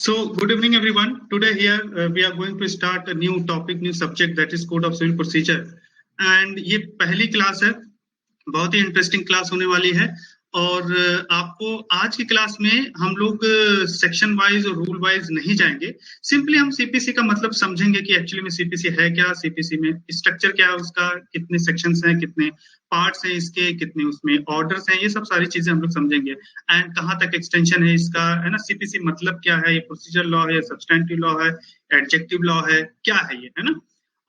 So, good evening, everyone. Today here we are going to start a new topic, new subject, that is Code of Civil Procedure. And ये पहली class है, बहुत ही interesting class होने वाली है। और आपको आज की क्लास में हम लोग सेक्शन वाइज और रूल वाइज नहीं जाएंगे। सिंपली हम सीपीसी का मतलब समझेंगे कि एक्चुअली में सीपीसी है क्या, सीपीसी में स्ट्रक्चर क्या है उसका, कितने सेक्शंस हैं, कितने पार्ट्स हैं इसके, कितने उसमें ऑर्डर्स हैं, ये सब सारी चीजें हम लोग समझेंगे। एंड कहाँ तक एक्सटेंशन है इसका, है ना, सीपीसी मतलब क्या है, ये प्रोसीजर लॉ है, सब्सटेंटिव लॉ है, एडजेक्टिव लॉ है, क्या है ये, है ना।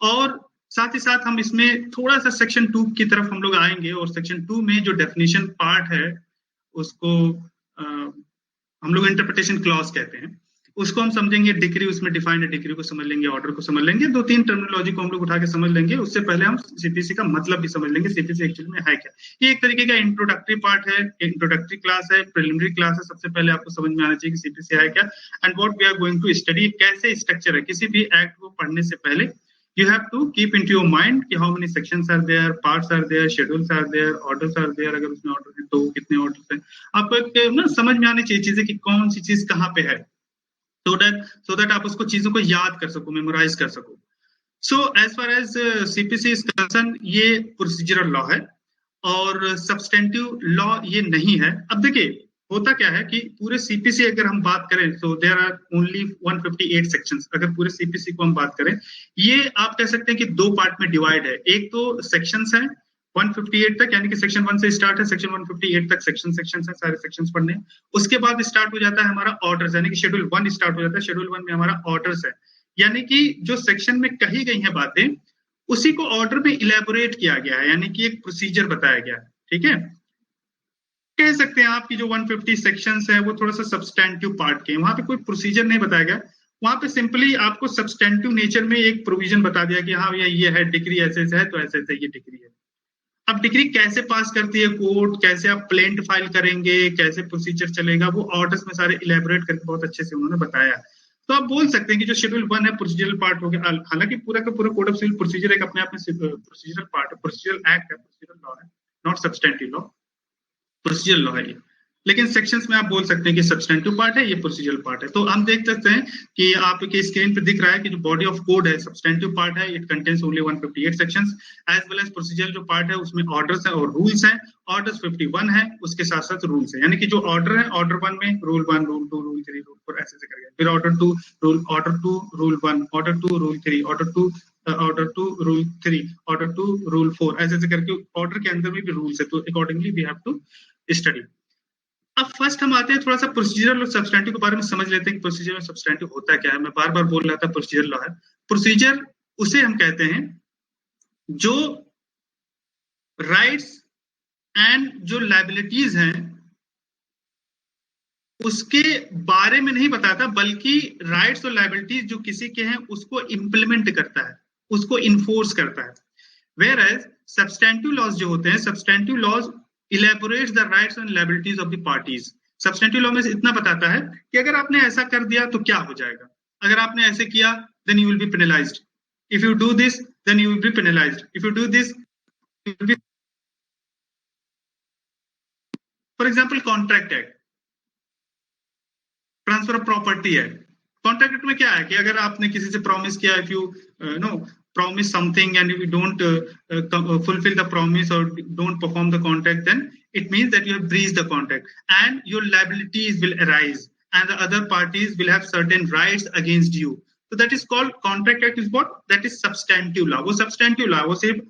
और साथ ही साथ हम इसमें थोड़ा सा सेक्शन 2 की तरफ हम लोग आएंगे, और सेक्शन 2 में जो डेफिनेशन पार्ट है उसको हम लोग इंटरप्रिटेशन क्लॉज कहते हैं, उसको हम समझेंगे। डिक्री उसमें डिफाइंड है, डिक्री को समझ लेंगे, ऑर्डर को समझ लेंगे, दो तीन टर्मिनोलॉजी को हम लोग उठा के समझ लेंगे। उससे पहले हम सीपीसी का मतलब भी समझ लेंगे, सीपीसी एक्चुअली में है क्या। ये एक तरीके का इंट्रोडक्टरी पार्ट है, इंट्रोडक्टरी क्लास है, प्रिलिमिनरी क्लास है। सबसे पहले आपको समझ में आना चाहिए कि सीपीसी है क्या and what we are going to study, कैसे स्ट्रक्चर है। किसी भी एक्ट को पढ़ने से पहले you have to keep into your mind कि how many sections are there, parts are there, schedules are there, orders are there, अगर उसमें ऑर्डर है तो कितने ऑर्डर्स हैं। आपको एक ना समझ में आनी चाहिए चीजें कि कौन सी चीज कहाँ पे है, so that आप उसको चीजों को याद कर सको, मेमोराइज कर सको। So as far as CPC is concerned, ये प्रोसीजरल लॉ है और सब्सटेंटिव लॉ ये नहीं है। अब देखिए होता क्या है कि पूरे सीपीसी अगर हम बात करें तो देयर आर ओनली 158 सेक्शंस। अगर पूरे सीपीसी को हम बात करें, ये आप कह सकते हैं कि दो पार्ट में डिवाइड है। एक तो सेक्शंस हैं 158 तक, यानी कि सेक्शन 1 से स्टार्ट है, सेक्शन 158 तक सेक्शंस हैं, सारे सेक्शंस पढ़ने हैं। उसके बाद स्टार्ट हो जाता है हमारा ऑर्डर्स, यानी कि शेड्यूल 1 स्टार्ट हो जाता है। शेड्यूल 1 में हमारा ऑर्डर्स है, यानी कि जो सेक्शन में कही गई हैं बातें उसी को ऑर्डर में इलेबोरेट किया गया है, यानी कि एक प्रोसीजर बताया गया है। ठीक है, कह सकते हैं आपकी जो 150 सेक्शंस है वो थोड़ा सा सब्सटेंटिव पार्ट के, वहां पे कोई प्रोसीजर नहीं बताया गया। वहां पे सिंपली आपको सब्सटेंटिव नेचर में एक प्रोविजन बता दिया कि हाँ भैया ये है, डिग्री ऐसे है तो ऐसे ये डिग्री है। अब डिग्री कैसे पास करती है कोर्ट, कैसे आप प्लेंट फाइल करेंगे, कैसे प्रोसीजर चलेगा, वो ऑर्डर्स में सारे इलेबोरेट करके बहुत अच्छे से उन्होंने बताया। तो आप बोल सकते हैं कि जो शेड्यूल 1 है प्रोसीजरल पार्ट हो गया। हालांकि पूरा का पूरा कोड ऑफ सिविल प्रोसीजर एक अपने आप में प्रोसीजरल पार्ट है, प्रोसीजरल एक्ट है, प्रोसीजरल लॉ है, not substantive law, procedural law है ये। लेकिन सेक्शंस में आप बोल सकते हैं कि सब्सटेंटिव पार्ट है, ये प्रोसीजरल पार्ट है। तो हम देख सकते हैं कि आपके स्क्रीन पे दिख रहा है कि जो बॉडी ऑफ कोड है सब्सटेंटिव पार्ट है, it contains only 158 sections, as well as procedural जो पार्ट है उसमें ऑर्डर्स है और रूल्स हैं। ऑर्डर्स 51 है, उसके साथ साथ रूल्स है, यानी कि जो ऑर्डर है, ऑर्डर 1 में रूल 1, रूल 2, रूल 3, रूल 4 ऐसे करके, फिर order 2 rule 1, order 2 rule 3, order 2 rule 3, order 2 rule 4, ऐसे करके ऑर्डर के अंदर में भी रूल्स है। तो accordingly we have to study. अब फर्स्ट हम आते हैं थोड़ा सा प्रोसीजरल और सब्सटेंटिव के बारे में समझ लेते हैं कि प्रोसीजर और सब्सटेंटिव होता क्या है। मैं बार बार बोल रहा था प्रोसीजर लॉ है। प्रोसीजर उसे हम कहते हैं जो राइट्स एंड जो लायबिलिटीज हैं उसके बारे में नहीं बताता, बल्कि राइट्स और लायबिलिटीज जो किसी के हैं उसको इंप्लीमेंट करता है, उसको इन्फोर्स करता है। वेयर एज सब्सटेंटिव लॉज जो होते हैं, substantive laws elaborates the rights and liabilities of the parties। Substantive law में इतना बताता है कि अगर आपने ऐसा कर दिया तो क्या हो जाएगा, अगर आपने ऐसे किया then you will be penalized, if you do this then you will be penalized, if you do this you will be... for example contract act, transfer of property है। कॉन्ट्रैक्ट एक्ट में क्या है कि अगर आपने किसी से प्रॉमिस किया, if you know promise something and if you don't fulfill the promise or don't perform the contract, then it means that you have breached the contract and your liabilities will arise and the other parties will have certain rights against you. So that is called contract act is what? That is substantive law। वो substantive law वो सिर्फ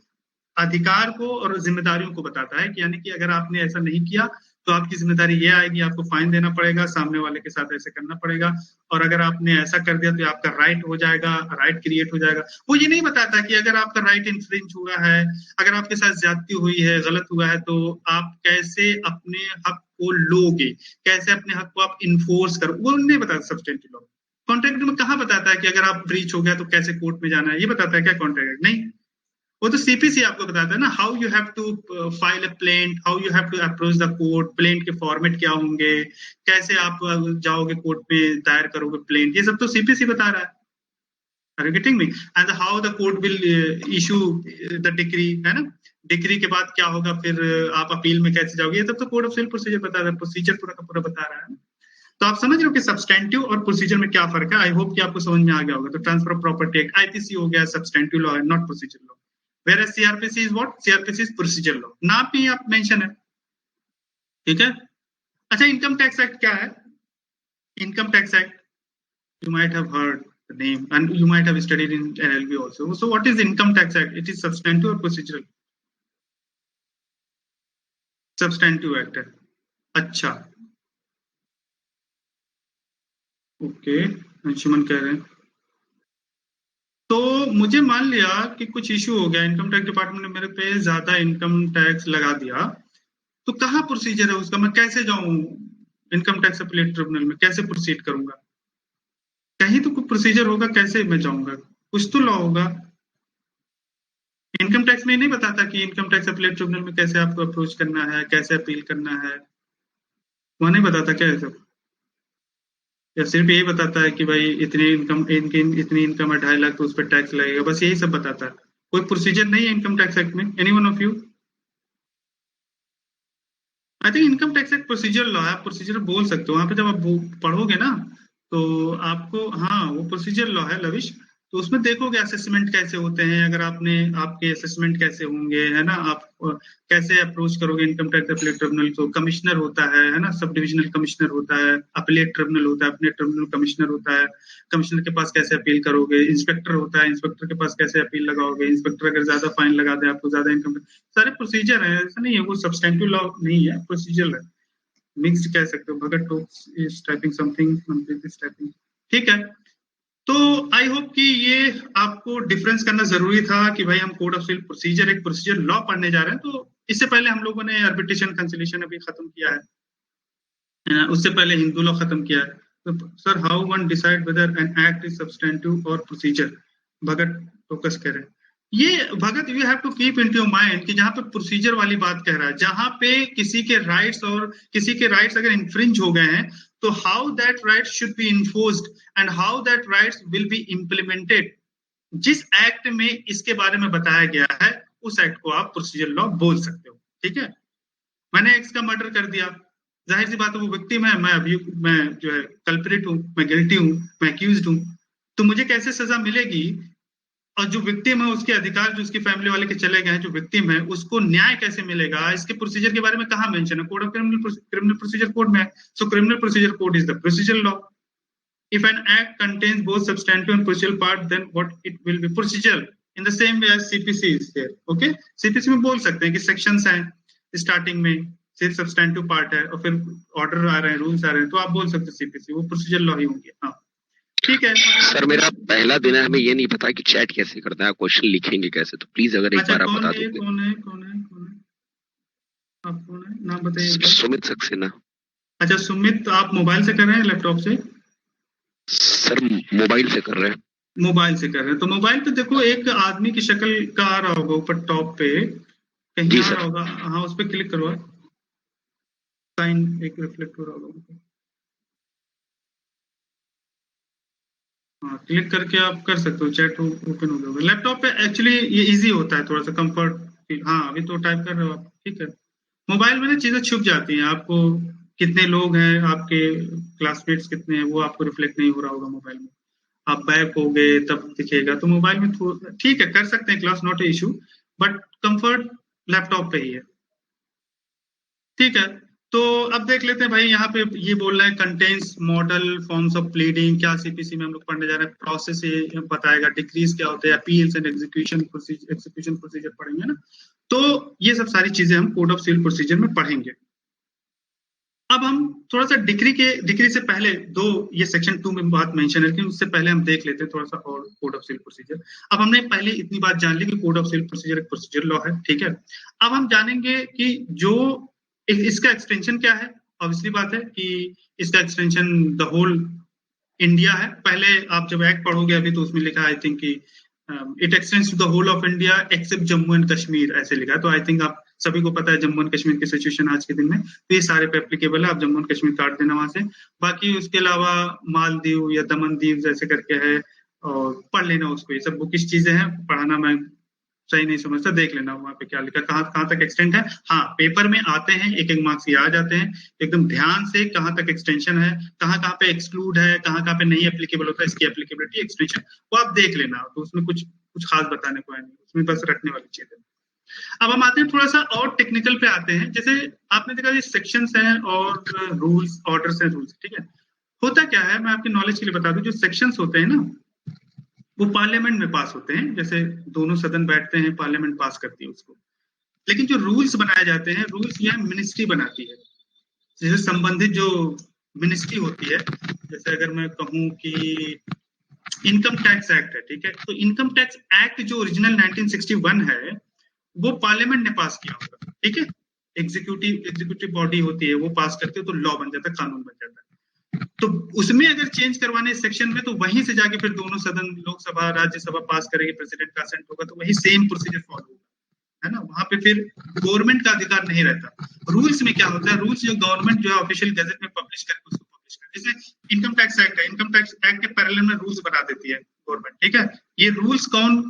अधिकार को और जिम्मेदारियों को बताता है कि यानी कि अगर आपने ऐसा नहीं किया तो आपकी जिम्मेदारी ये आएगी, आपको फाइन देना पड़ेगा, सामने वाले के साथ ऐसे करना पड़ेगा, और अगर आपने ऐसा कर दिया तो आपका राइट हो जाएगा, राइट क्रिएट हो जाएगा। वो ये नहीं बताता कि अगर आपका राइट इन्फ्रिंज हुआ है, अगर आपके साथ ज्यादती हुई है, गलत हुआ है, तो आप कैसे अपने हक को लोगे, कैसे अपने हक को आप इन्फोर्स करो, वो नहीं बताता सब्सटेंटिव लॉ। कॉन्ट्रैक्ट में कहाँ बताता है कि अगर आप ब्रीच हो गया तो कैसे कोर्ट में जाना है, ये बताता है क्या कॉन्ट्रैक्ट? नहीं, वो तो सीपीसी आपको बताता है ना, how you have to file a plaint, how you have to approach the court, plaint के फॉर्मेट क्या होंगे, कैसे आप जाओगे कोर्ट में, दायर करोगे प्लेंट, ये सब तो सीपीसी बता रहा है। Are you getting me? And how the court will issue the decree, है ना, डिग्री के बाद क्या होगा, फिर आप अपील में कैसे जाओगे, ये सब तो कोड ऑफ सिविल प्रोसीजर बता रहा है, प्रोसीजर पूरा का पूरा बता रहा है। तो आप समझ रहे हो कि सब्सटेंटिव और प्रोसीजर में क्या फर्क है। आई होप कि आपको समझ में आ गया होगा। तो transfer of property act IPC हो गया, सब्सटेंटिव लॉ है, not procedure law. Where CrPC is what? CrPC is procedure law. नाम पे आप मेंशन है, ठीक है। अच्छा, इनकम टैक्स एक्ट क्या है? Income tax act, you might have heard the name and you might have studied in LLB also. So what is income tax act? It is substantive or procedural? Substantive act है। अच्छा, okay, Anshuman कह रहे हैं। तो मुझे मान लिया कि कुछ इशू हो गया, इनकम टैक्स डिपार्टमेंट ने मेरे पे ज्यादा इनकम टैक्स लगा दिया, तो कहाँ प्रोसीजर है उसका? मैं कैसे जाऊं इनकम टैक्स अपीलेट ट्रिब्यूनल में? कैसे प्रोसीड करूंगा? कहीं तो कुछ प्रोसीजर होगा, कैसे मैं जाऊंगा? कुछ तो लॉ होगा। इनकम टैक्स में नहीं बताता कि इनकम टैक्स अपीलेट ट्रिब्यूनल में कैसे आपको अप्रोच करना है, कैसे अपील करना है? वहां नहीं बताता क्या है सब? या सिर्फ यही बताता है कि भाई इतनी इनकम, इतनी इनकम है 2.5 लाख, तो उस पर टैक्स लगेगा, बस यही सब बताता है? कोई प्रोसीजर नहीं है इनकम टैक्स एक्ट में? Any one of you? I think income tax act procedure law है, आप प्रोसीजर बोल सकते हो वहां पे। जब आप पढ़ोगे ना तो आपको, हाँ वो प्रोसीजर लॉ है लविश। तो उसमें देखोगे असेसमेंट कैसे होते हैं, अगर आपने, आपके असेसमेंट कैसे होंगे, है ना, आप कैसे अप्रोच करोगे इनकम टैक्स अपीलेट ट्रिब्यूनल को। कमिश्नर होता है ना, सब डिविजनल कमिश्नर होता है, अपीलेट ट्रिब्यूनल होता है, अपीलेट ट्रिब्यूनल कमिश्नर होता है। कमिश्नर के पास कैसे अपील करोगे, इंस्पेक्टर होता है, इंस्पेक्टर के पास कैसे अपील लगाओगे, इंस्पेक्टर अगर ज्यादा फाइन लगा दे आपको, ज्यादा इनकम, सारे प्रोसीजर है, ऐसा नहीं है वो सब्सटेंटिव लॉ नहीं है, प्रोसीजर है। मिक्स्ड कह सकते हो। Bhagat talks is typing something, Manpreet is typing, ठीक है। तो आई होप कि ये आपको डिफरेंस करना जरूरी था कि भाई हम कोड ऑफ सिविल प्रोसीजर, एक प्रोसीजर लॉ पढ़ने जा रहे हैं। तो इससे पहले हम लोगों ने आर्बिट्रेशन कंसिलिएशन अभी खत्म किया है, उससे पहले हिंदू लॉ खत्म किया है। तो sir, how one decide whether an act is substantive और प्रोसीजर? भगत फोकस कह रहे हैं। ये Bhagat, you have to keep in your mind कि जहां पे प्रोसीजर वाली बात कह रहा है, जहां पे किसी के राइट्स और किसी के राइट्स अगर इंफ्रिंज हो गए हैं, तो how that right should be enforced and how that rights will be implemented. जिस एक्ट में इसके बारे में बताया गया है, उस एक्ट को आप प्रोसीजर लॉ बोल सकते हो, ठीक है। मैंने एक्स का मर्डर कर दिया, जाहिर सी बात है वो विक्टिम है, मैं अभी, मैं जो है कल्प्रिट हूँ, मैं गिल्टी हूँ, मैं अक्यूज्ड हूँ। तो मुझे कैसे सजा मिलेगी? और जो विक्टिम है उसके अधिकार जो उसकी फैमिली वाले के चले गए हैं, जो विक्टिम है उसको न्याय कैसे मिलेगा? इसके प्रोसीजर के बारे में कहाँ मेंशन है? Code of criminal procedure code में। So criminal procedure code is the procedure law. If an act contains both substantive and procedural part, then what it will be? Procedural. In the same way as CPC is there. Okay? CPC में बोल सकते हैं कि sections हैं, starting में सिर्फ substantive part है और फिर order आ रहे हैं, rules आ रहे हैं, तो आप बोल सकते हैं CPC, वो procedural law ही होंगे। हाँ, ठीक है। सर, मेरा पहला दिन है, हमें ये नहीं पता कि चैट कैसे करना है, क्वेश्चन लिखेंगे कैसे, तो प्लीज अगर एक बार आप बता दें। कौन है आप? कौन है, नाम बताइए। सुमित सक्सेना। अच्छा सुमित, आप मोबाइल से कर रहे हैं लैपटॉप से? सर मोबाइल से कर रहे हैं। मोबाइल से कर रहे हैं तो मोबाइल पे देखो, एक आदमी की शक्ल का आ रहा होगा ऊपर टॉप पे, कहीं आ रहा होगा, हाँ उस पर क्लिक करो, साइन एक रिफ्लेक्ट हो रहा होगा। हाँ, क्लिक करके आप कर सकते हो, चैट ओपन हो जाएगा लैपटॉप पे। एक्चुअली ये इजी होता है, थोड़ा सा कंफर्ट। हाँ, अभी तो टाइप कर रहे हो आप, ठीक है। मोबाइल में ना चीजें छुप जाती हैं, आपको कितने लोग हैं, आपके क्लासमेट्स कितने हैं, वो आपको रिफ्लेक्ट नहीं हो रहा होगा मोबाइल में। आप बैक हो गए तब दिखेगा। तो मोबाइल में ठीक है, कर सकते हैं class, not a issue, but comfort laptop पे ही है, ठीक है। तो अब देख लेते हैं भाई, यहाँ पे ये बोल रहे हैं contains model forms of pleading. क्या सीपीसी में हम लोग पढ़ने जा रहे हैं? प्रोसेस ये बताएगा, डिक्रीज क्या होते हैं, अपील्स एंड एग्जीक्यूशन प्रोसीजर पढ़ेंगे ना। तो ये सब सारी चीजें हम कोड ऑफ सिविल प्रोसीजर में पढ़ेंगे। अब हम थोड़ा सा डिग्री से पहले दो, ये सेक्शन 2 में बात मेंशन है, लेकिन उससे पहले हम देख लेते हैं थोड़ा सा और कोड ऑफ सिविल प्रोसीजर। अब हमने पहले इतनी बात जान ली कि कोड ऑफ सिविल प्रोसीजर एक प्रोसीजर लॉ है, ठीक है। अब हम जानेंगे कि जो इसका एक्सटेंशन क्या है। ऑब्वियसली बात है कि इसका एक्सटेंशन द होल इंडिया है। पहले आप जब एक्ट पढ़ोगे अभी, तो उसमें लिखा है आई थिंक कि it extends to the whole of India except Jammu and Kashmir, ऐसे लिखा है। तो आई थिंक आप सभी को पता है जम्मू एंड कश्मीर की सिचुएशन आज के दिन में, तो ये सारे पे एप्लीकेबल है। आप जम्मू एंड कश्मीर काट देना वहां से। बाकी उसके अलावा मालदीव या दमन दीव जैसे करके है, और पढ़ लेना उसको। ये सब बुकिश चीजें हैं, पढ़ाना मैं सही नहीं समझता देख लेना वहां पे क्या लिखा, कहाँ तक एक्सटेंड है। हाँ, पेपर में आते हैं, एक एक मार्क्स ये आ जाते हैं, एकदम ध्यान से कहाँ तक एक्सटेंशन है, कहाँ पे एक्सक्लूड है, कहाँ पे नहीं एप्लीकेबल होता है, इसकी एप्लीकेबिलिटी एक्सटेंशन वो आप देख लेना। तो उसमें कुछ कुछ खास बताने को है नहीं, उसमें बस रखने वाली चीज है। अब हम आते हैं थोड़ा सा और टेक्निकल पे आते हैं। जैसे आपने देखा ये सेक्शंस हैं और रूल्स, ऑर्डर्स हैं, रूल्स, ठीक है। होता क्या है, मैं आपकी नॉलेज के लिए बता दूं, जो सेक्शंस होते हैं ना वो पार्लियामेंट में पास होते हैं, जैसे दोनों सदन बैठते हैं, पार्लियामेंट पास करती है उसको। लेकिन जो रूल्स बनाए जाते हैं, रूल्स यह मिनिस्ट्री बनाती है। जैसे संबंधित जो मिनिस्ट्री होती है, जैसे अगर मैं कहूं कि इनकम टैक्स एक्ट है, ठीक है, तो इनकम टैक्स एक्ट जो ओरिजिनल 1961 है वो पार्लियामेंट ने पास किया होगा, ठीक है। एग्जीक्यूटिव बॉडी होती है, वो पास करती है, तो लॉ बन जाता है, कानून बन जाता है। तो उसमें अगर चेंज करवाने सेक्शन में, तो वहीं से जाके फिर दोनों सदन, लोकसभा राज्यसभा पास करेगी, प्रेसिडेंट का असेंट होगा, तो वही सेम प्रोसीजर फॉलो होगा, है ना। वहां पे फिर गवर्नमेंट का अधिकार नहीं रहता। रूल्स में क्या होता है, रूल्स जो गवर्नमेंट जो है ऑफिशियल गजट में पब्लिश करके उसको पब्लिश करे। जैसे इनकम टैक्स एक्ट है, इनकम टैक्स एक्ट के पैरेलल में रूल्स बना देती है गवर्नमेंट, ठीक है। ये रूल्स कौन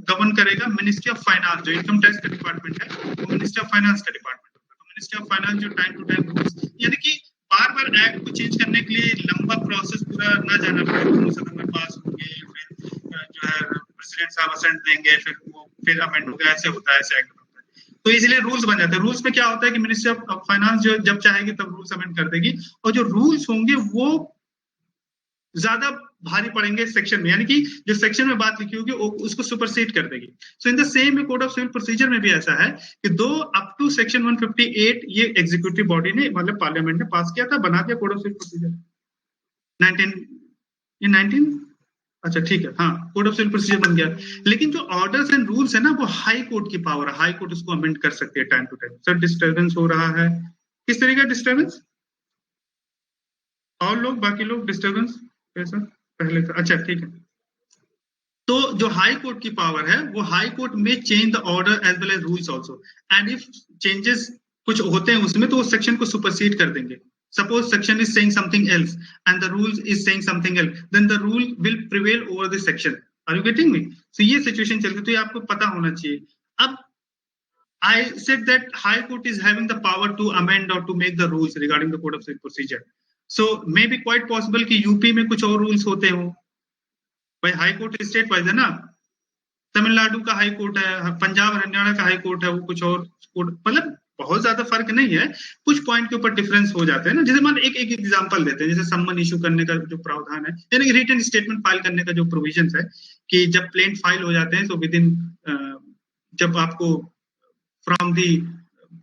गवर्न करेगा, मिनिस्ट्री ऑफ फाइनेंस, जो इनकम टैक्स का डिपार्टमेंट है वो मिनिस्ट्री ऑफ फाइनेंस का डिपार्टमेंट होगा। तो मिनिस्ट्री ऑफ फाइनेंस जो टाइम टू टाइम रूल्स, यानी कि बार बार एक्ट को चेंज करने के लिए लंबा प्रोसेस पूरा ना जाना पड़े, दोनों सदन में पास होंगे, फिर जो है प्रेसिडेंट साहब असेंट देंगे, फिर वो फिर अमेंड होगा, ऐसे होता है, ऐसे एक्ट बनता है। तो इसलिए रूल्स बन जाते हैं। रूल्स में क्या होता है कि मिनिस्ट्री ऑफ फाइनेंस जो जब चाहेगी तब रूल्स अमेंड कर देगी, और जो रूल्स होंगे वो ज्यादा भारी पड़ेंगे सेक्शन में, यानी कि जो सेक्शन में बात लिखी होगी उसको सुपरसीड कर देगी। So in the same code of civil procedure में भी ऐसा है कि दो अप टू सेक्शन 158 ये एग्जीक्यूटिव बॉडी ने, मतलब पार्लियामेंट ने पास किया था, बना दिया कोड ऑफ सिविल प्रोसीजर 19 अच्छा ठीक है, हाँ, कोड ऑफ सिविल प्रोसीजर बन गया। लेकिन जो ऑर्डर्स एंड रूल्स है ना, वो हाई कोर्ट की पावर है, हाई कोर्ट उसको अमेंड कर सकती है time to time. Sir disturbance हो रहा है, किस तरीके का डिस्टर्बेंस? और लोग, बाकी लोग डिस्टर्बेंस कैसा पहले था? अच्छा ठीक है। तो जो हाई कोर्ट की पावर है, वो हाई कोर्ट में change the order as well as rules also, and if changes कुछ होते हैं उसमें, तो उस सेक्शन को सुपरसीड कर देंगे। Suppose section is saying something else and the rule is saying something else, then the rule will prevail over the section. Are you getting me? So ये situation चल रही है, तो ये आपको पता होना चाहिए। अब I said that High Court is having the power to amend or to make the rules regarding the code of civil procedure. So may be quite possible कि यूपी में कुछ और रूल्स होते हो। भाई हाई कोर्ट स्टेट वाइज है ना, तमिलनाडु का हाई कोर्ट है, पंजाब हरियाणा का हाई कोर्ट है, वो कुछ और कोर्ट, मतलब बहुत ज्यादा फर्क नहीं है, कुछ पॉइंट के ऊपर डिफरेंस हो जाते हैं ना। जैसे मान एक एग्जांपल देते हैं, जैसे सम्मन इशू करने का जो प्रावधान है, यानी कि रिटन स्टेटमेंट फाइल करने का जो प्रोविजन है, कि जब प्लेन फाइल हो जाते हैं तो विद इन, जब आपको from the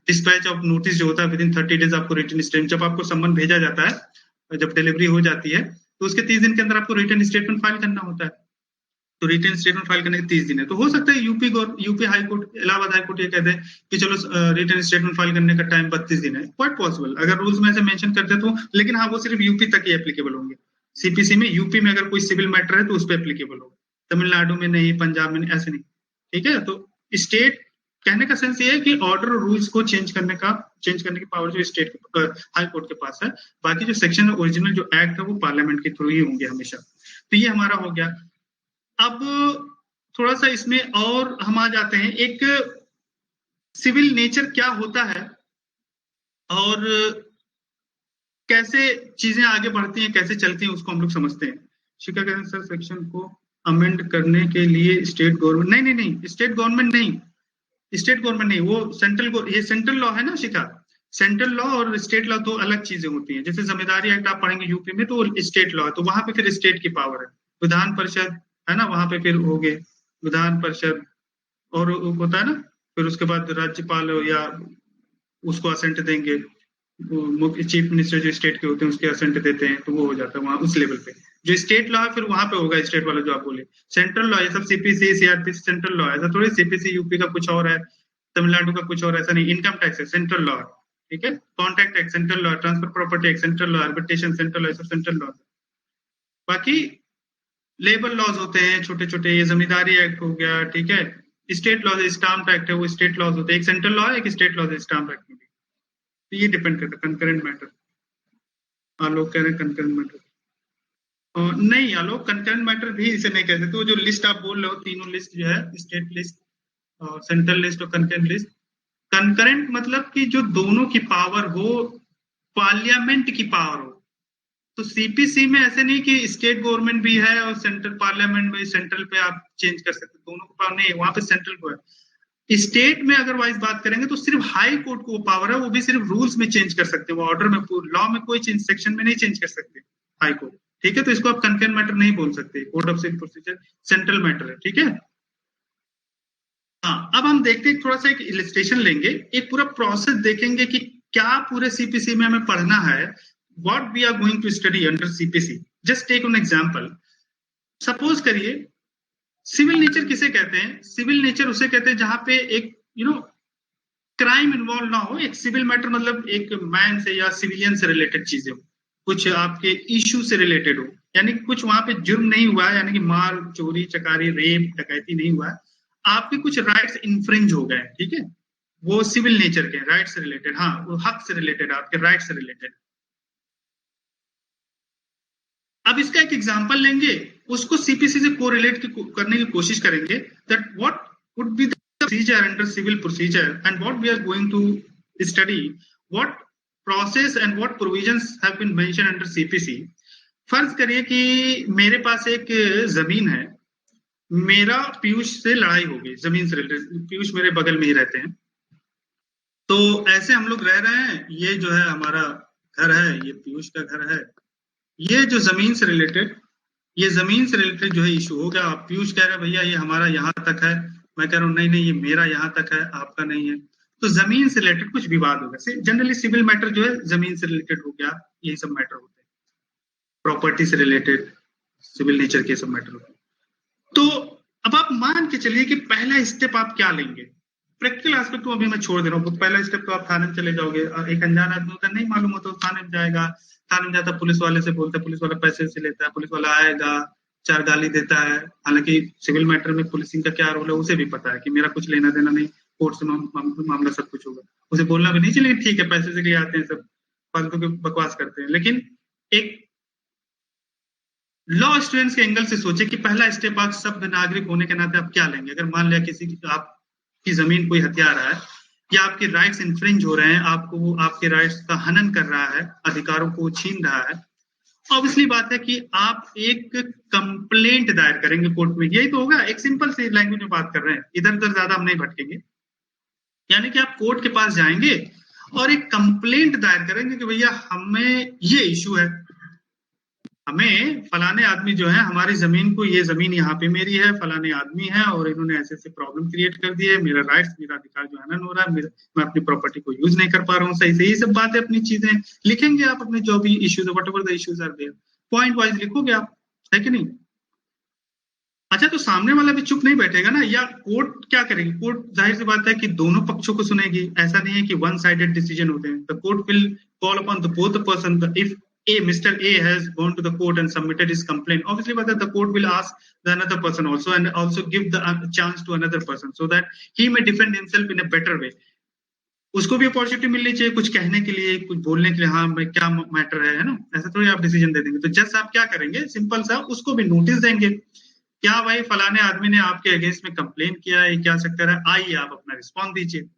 dispatch of notice जो होता है, विद इन 30 डेज आपको रिटन स्टेटमेंट, जब आपको सम्मन भेजा जाता है, जब डिलीवरी हो जाती है, तो उसके 30 दिन के अंदर आपको रिटन स्टेटमेंट फाइल करना होता है। तो रिटन स्टेटमेंट फाइल करने के 30 दिन है। तो हो सकता है UP high court, Allahabad high court ये कहते हैं कि चलो रिटन स्टेटमेंट फाइल करने का टाइम 32 दिन है। क्वाइट पॉसिबल, अगर रूल्स में ऐसे मेंशन करते तो, लेकिन हाँ वो सिर्फ यूपी तक ही एप्लीकेबल होंगे। सीपीसी में यूपी में अगर कोई सिविल मैटर है तो उस पर एप्लीकेबल होगा, तमिलनाडु में नहीं, पंजाब में ऐसे नहीं, ठीक है। तो स्टेट कहने का सेंस ये है कि ऑर्डर और रूल्स को चेंज करने की पावर जो स्टेट हाई कोर्ट के पास है। बाकी जो सेक्शन ओरिजिनल जो एक्ट है वो पार्लियामेंट के थ्रू ही होंगे हमेशा। तो ये हमारा हो गया। अब थोड़ा सा इसमें और हम आ जाते हैं, एक सिविल नेचर क्या होता है और कैसे चीजें आगे बढ़ती हैं, कैसे चलती हैं, उसको हम लोग समझते हैं। शिक्षा के सर सेक्शन को अमेंड करने के लिए स्टेट गवर्नमेंट नहीं, स्टेट गवर्नमेंट नहीं, वो सेंट्रल, ये सेंट्रल लॉ है ना शिखा। सेंट्रल लॉ और स्टेट लॉ दो अलग चीजें होती हैं। जैसे जमींदारी एक्ट आप पढ़ेंगे यूपी में, तो स्टेट लॉ है, तो वहां पे फिर स्टेट की पावर है। विधान परिषद है ना, वहां पे फिर हो गए विधान परिषद, और होता है ना, फिर उसके बाद राज्यपाल या उसको असेंट देंगे, चीफ मिनिस्टर जो स्टेट के होते हैं उसके असेंट देते हैं, तो वो हो जाता है वहां उस लेवल पे। जो स्टेट लॉ है फिर वहां पे होगा स्टेट वाला जो आप बोले। सेंट्रल लॉ ये सब सीपीसी सीआरपीसी सेंट्रल लॉ है, ऐसा थोड़ी सीपीसी यूपी का कुछ और है, तमिलनाडु का कुछ और, ऐसा नहीं। इनकम टैक्स है सेंट्रल लॉ, ठीक है। Contract act central law, transfer property act central law, arbitration central law, सब सेंट्रल लॉ। बाकी लेबर लॉज होते हैं छोटे छोटे, ये जमींदारी एक्ट हो गया, ठीक है। स्टेट लॉज, स्टाम्प एक्ट है, वो स्टेट लॉज होते हैं, एक सेंट्रल लॉ है एक स्टेट लॉज है स्टाम्प एक्ट में भी। तो ये डिपेंड करता है, कंकरेंट मैटर। लोग कह रहे हैं कंकरेंट मैटर, नहीं आलोक, कंकरेंट मैटर भी इसे नहीं कहते। तो जो लिस्ट आप बोल रहे हो, तीनों लिस्ट जो है, स्टेट लिस्ट, सेंट्रल लिस्ट और कंकरेंट लिस्ट। कंकरेंट मतलब कि जो दोनों की पावर हो, पार्लियामेंट की पावर हो। तो सीपीसी में ऐसे नहीं कि स्टेट गवर्नमेंट भी है और सेंट्रल पार्लियामेंट में, सेंट्रल पे आप चेंज कर सकते, दोनों को पावर नहीं, वहां पे सेंट्रल को है। स्टेट में अगर वाइज बात करेंगे तो सिर्फ हाई कोर्ट को वो पावर है, वो भी सिर्फ रूल्स में चेंज कर सकते हैं, वो ऑर्डर में, लॉ में कोई चेंज, सेक्शन में नहीं चेंज कर सकते हाई कोर्ट। ठीक है, तो इसको आप कंकरेंट मैटर नहीं बोल सकते, code of civil procedure central matter है। ठीक है, हाँ, अब हम देखते हैं, थोड़ा सा एक इलिस्ट्रेशन लेंगे, एक पूरा प्रोसेस देखेंगे कि क्या पूरे सीपीसी में हमें पढ़ना है, what we are going to study under CPC. Just take an example. Suppose करिए, सिविल नेचर किसे कहते हैं? सिविल नेचर उसे कहते हैं जहां पे एक क्राइम इन्वॉल्व ना हो। एक सिविल मैटर मतलब एक मैन से या सिविलियन से रिलेटेड चीजें हो, कुछ आपके इश्यू से रिलेटेड हो, यानी कुछ वहां पे जुर्म नहीं हुआ है, यानी कि मार, चोरी, चकारी, रेप, डकैती नहीं हुआ है, आपके कुछ राइट्स इन्फ्रिंज हो गए। ठीक है, वो सिविल नेचर के राइट से रिलेटेड, हाँ, वो हक से रिलेटेड, आपके राइट से रिलेटेड। अब इसका एक एग्जांपल लेंगे, उसको सीपीसी से कोरिलेट करने की कोशिश करेंगे, that what would be the procedure under civil procedure and what we are going to study, what process and what provisions have been mentioned under CPC. फर्ज करिए कि मेरे पास एक जमीन है, मेरा पीयूष से लड़ाई हो गई, जमीन से रिलेटेड, पीयूष मेरे बगल में ही रहते हैं, तो ऐसे हम लोग रह रहे हैं, ये जो है हमारा घर है, ये पीयूष का घर है, ये जो जमीन से रिलेटेड, ये जमीन से रिलेटेड जो है इशू हो गया। आप पीयूष कह रहे हैं भैया ये हमारा यहाँ तक है, मैं कह रहा हूँ नहीं नहीं ये मेरा यहाँ तक है, आपका नहीं है, तो जमीन से रिलेटेड कुछ विवाद होगा। जनरली सिविल मैटर जो है जमीन से रिलेटेड हो गया, यही सब मैटर होते हैं, प्रॉपर्टी से रिलेटेड सिविल नेचर के सब मैटर होते हैं। तो अब आप मान के चलिए कि पहला स्टेप आप क्या लेंगे, प्रैक्टिकल एस्पेक्ट को अभी मैं छोड़ दे रहा हूँ। पहला स्टेप तो आप थाने में चले जाओगे, एक अनजान आदमी होता है, नहीं मालूम होता, थाने में जाएगा, थाने में जाता, पुलिस वाले से बोलता है, पुलिस वाला पैसे से लेता है, पुलिस वाला आएगा, 4 गाली देता है। हालांकि सिविल मैटर में पुलिसिंग का क्या रोल है उसे भी पता है कि मेरा कुछ लेना देना नहीं, कोर्ट से मामला सब कुछ होगा, उसे बोलना भी नहीं चाहिए, ठीक है पैसे से लिए आते हैं, सब फालतू के बकवास करते हैं। लेकिन एक लॉ स्टूडेंट्स के एंगल से सोचे कि पहला स्टेप आप सब नागरिक होने के नाते आप क्या लेंगे। अगर मान लिया किसी की आपकी जमीन कोई हत्या रहा है या आपके राइट्स इन्फ्रिंज हो रहे हैं, आपको आपके राइट्स का हनन कर रहा है, अधिकारों को छीन रहा है, ऑब्वियसली बात है कि आप एक कंप्लेंट दायर करेंगे कोर्ट में। यही तो होगा, एक सिंपल सी लैंग्वेज में बात कर रहे हैं, इधर उधर ज्यादा हम नहीं भटकेंगे। यानी कि आप कोर्ट के पास जाएंगे और एक कंप्लेंट दायर करेंगे कि भैया हमें ये इशू है, हमें फलाने आदमी जो है, हमारी जमीन को, ये जमीन यहाँ पे मेरी है, फलाने आदमी है और इन्होंने ऐसे ऐसे प्रॉब्लम क्रिएट कर दी है, मेरा राइट्स, मेरा अधिकार जो हनन हो रहा है, मैं अपनी प्रॉपर्टी को यूज नहीं कर पा रहा हूँ सही से, ये सब बातें, अपनी चीजें लिखेंगे आप, अपने जो भी issues, whatever the issues are there, point wise लिखोगे आप, है कि नहीं। अच्छा, तो सामने वाला भी चुप नहीं बैठेगा ना, या कोर्ट क्या करेगी, कोर्ट जाहिर सी बात है कि दोनों पक्षों को सुनेगी, ऐसा नहीं है कि वन साइडेड डिसीजन होते हैं। The court will call upon the both the person, if Mr. A has gone to the court and submitted his complaint, obviously whether the court will ask the another person also and also give the chance to another person so that he may defend himself in a better way. उसको भी opportunity मिलनी चाहिए कुछ कहने के लिए, कुछ बोलने के लिए, हाँ भाई क्या मैटर है ना, ऐसा थोड़ी आप डिसीजन दे देंगे। तो जस्ट आप क्या करेंगे, सिंपल सा उसको भी नोटिस देंगे, क्या भाई फलाने आदमी ने आपके अगेंस्ट में कंप्लेन किया है, क्या सेक्टर है, आइए आप अपना रिस्पॉन्स दीजिए।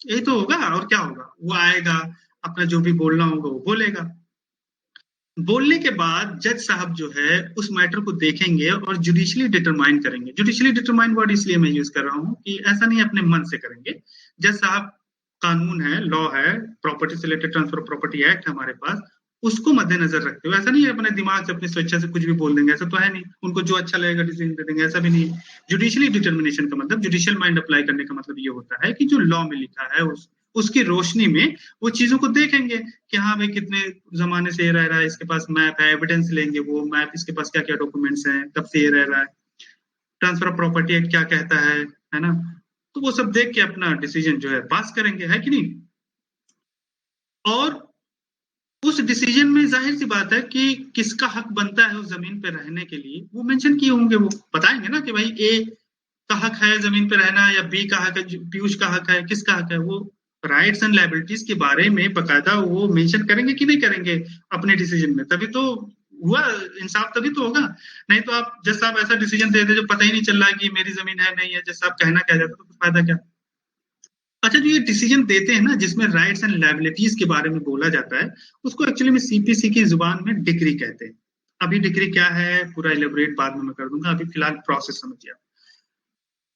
यही तो होगा, और क्या होगा, वो आएगा, अपना जो भी बोलना होगा वो बोलेगा। बोलने के बाद जज साहब जो है उस मैटर को देखेंगे और जुडिशियली डिटरमाइन करेंगे। जुडिशियली डिटरमाइन वर्ड इसलिए मैं यूज कर रहा हूँ कि ऐसा नहीं अपने मन से करेंगे। जज साहब, कानून है, लॉ है, प्रॉपर्टी से रिलेटेड ट्रांसफर प्रॉपर्टी एक्ट हमारे पास, उसको मद्देनजर रखते हुए, ऐसा नहीं है अपने दिमाग से अपनी स्वेच्छा से कुछ भी बोल देंगे, ऐसा तो है नहीं, उनको जो अच्छा लगेगा डिसीजन दे देंगे, ऐसा भी नहीं है। जुडिशियली डिटर्मिनेशन का मतलब, जुडिशियल माइंड अप्लाई करने का मतलब ये होता है कि जो लॉ में लिखा है उसकी रोशनी में वो चीजों को देखेंगे कि हाँ भाई कितने जमाने से ये रह रहा है, इसके पास मैप है, एविडेंस लेंगे, वो मैप, इसके पास क्या क्या डॉक्यूमेंट्स हैं, कब से ये रह रहा है, ट्रांसफर ऑफ प्रॉपर्टी एक्ट क्या कहता है ना, तो वो सब देख के अपना डिसीजन जो है पास करेंगे, है कि नहीं। और उस डिसीजन में जाहिर सी बात है कि किसका हक बनता है उस जमीन पे रहने के लिए, वो मेंशन किए होंगे, वो बताएंगे ना कि भाई ए का हक है जमीन पे रहना, या बी का हक है, पीयूष का हक है, किसका हक है, वो राइट्स एंड लायबिलिटीज के बारे में बकायदा वो मेंशन करेंगे कि नहीं करेंगे अपने डिसीजन में, तभी तो हुआ इंसाफ तभी तो होगा, नहीं तो आप जज साहब ऐसा डिसीजन दे दे जो पता ही नहीं चल रहा है कि मेरी जमीन है नहीं है, जज साहब कहना क्या जाता है, तो फायदा क्या। अच्छा, जो ये डिसीजन देते हैं ना जिसमें राइट्स एंड लायबिलिटीज के बारे में बोला जाता है, उसको एक्चुअली में सीपीसी की जुबान में डिक्री कहते हैं। अभी डिक्री क्या है पूरा इलेबोरेट बाद में मैं कर दूंगा, अभी फिलहाल प्रोसेस समझिए।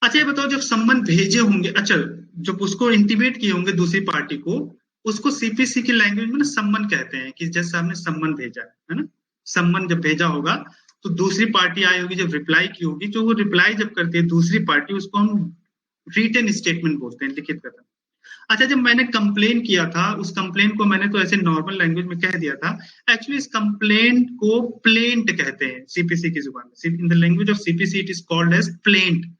अच्छा ये बताओ, जब सम्मन भेजे होंगे, अच्छा जब उसको इंटीमेट किए होंगे दूसरी पार्टी को, उसको सीपीसी की लैंग्वेज में ना सम्मन कहते हैं, कि जैसे साहब ने सम्मन भेजा है ना, सम्मन जब भेजा होगा तो दूसरी पार्टी आई होगी, जब रिप्लाई की होगी, जो वो रिप्लाई जब करती है दूसरी पार्टी, उसको हम रिटन स्टेटमेंट बोलते हैं, लिखित कथन। अच्छा, जब मैंने कंप्लेन किया था, उस कंप्लेन को मैंने तो ऐसे नॉर्मल लैंग्वेज में कह दिया था, एक्चुअली इस कंप्लेंट को प्लेंट कहते हैं सीपीसी की जुबान में, in the language of CPC it is called as plaint.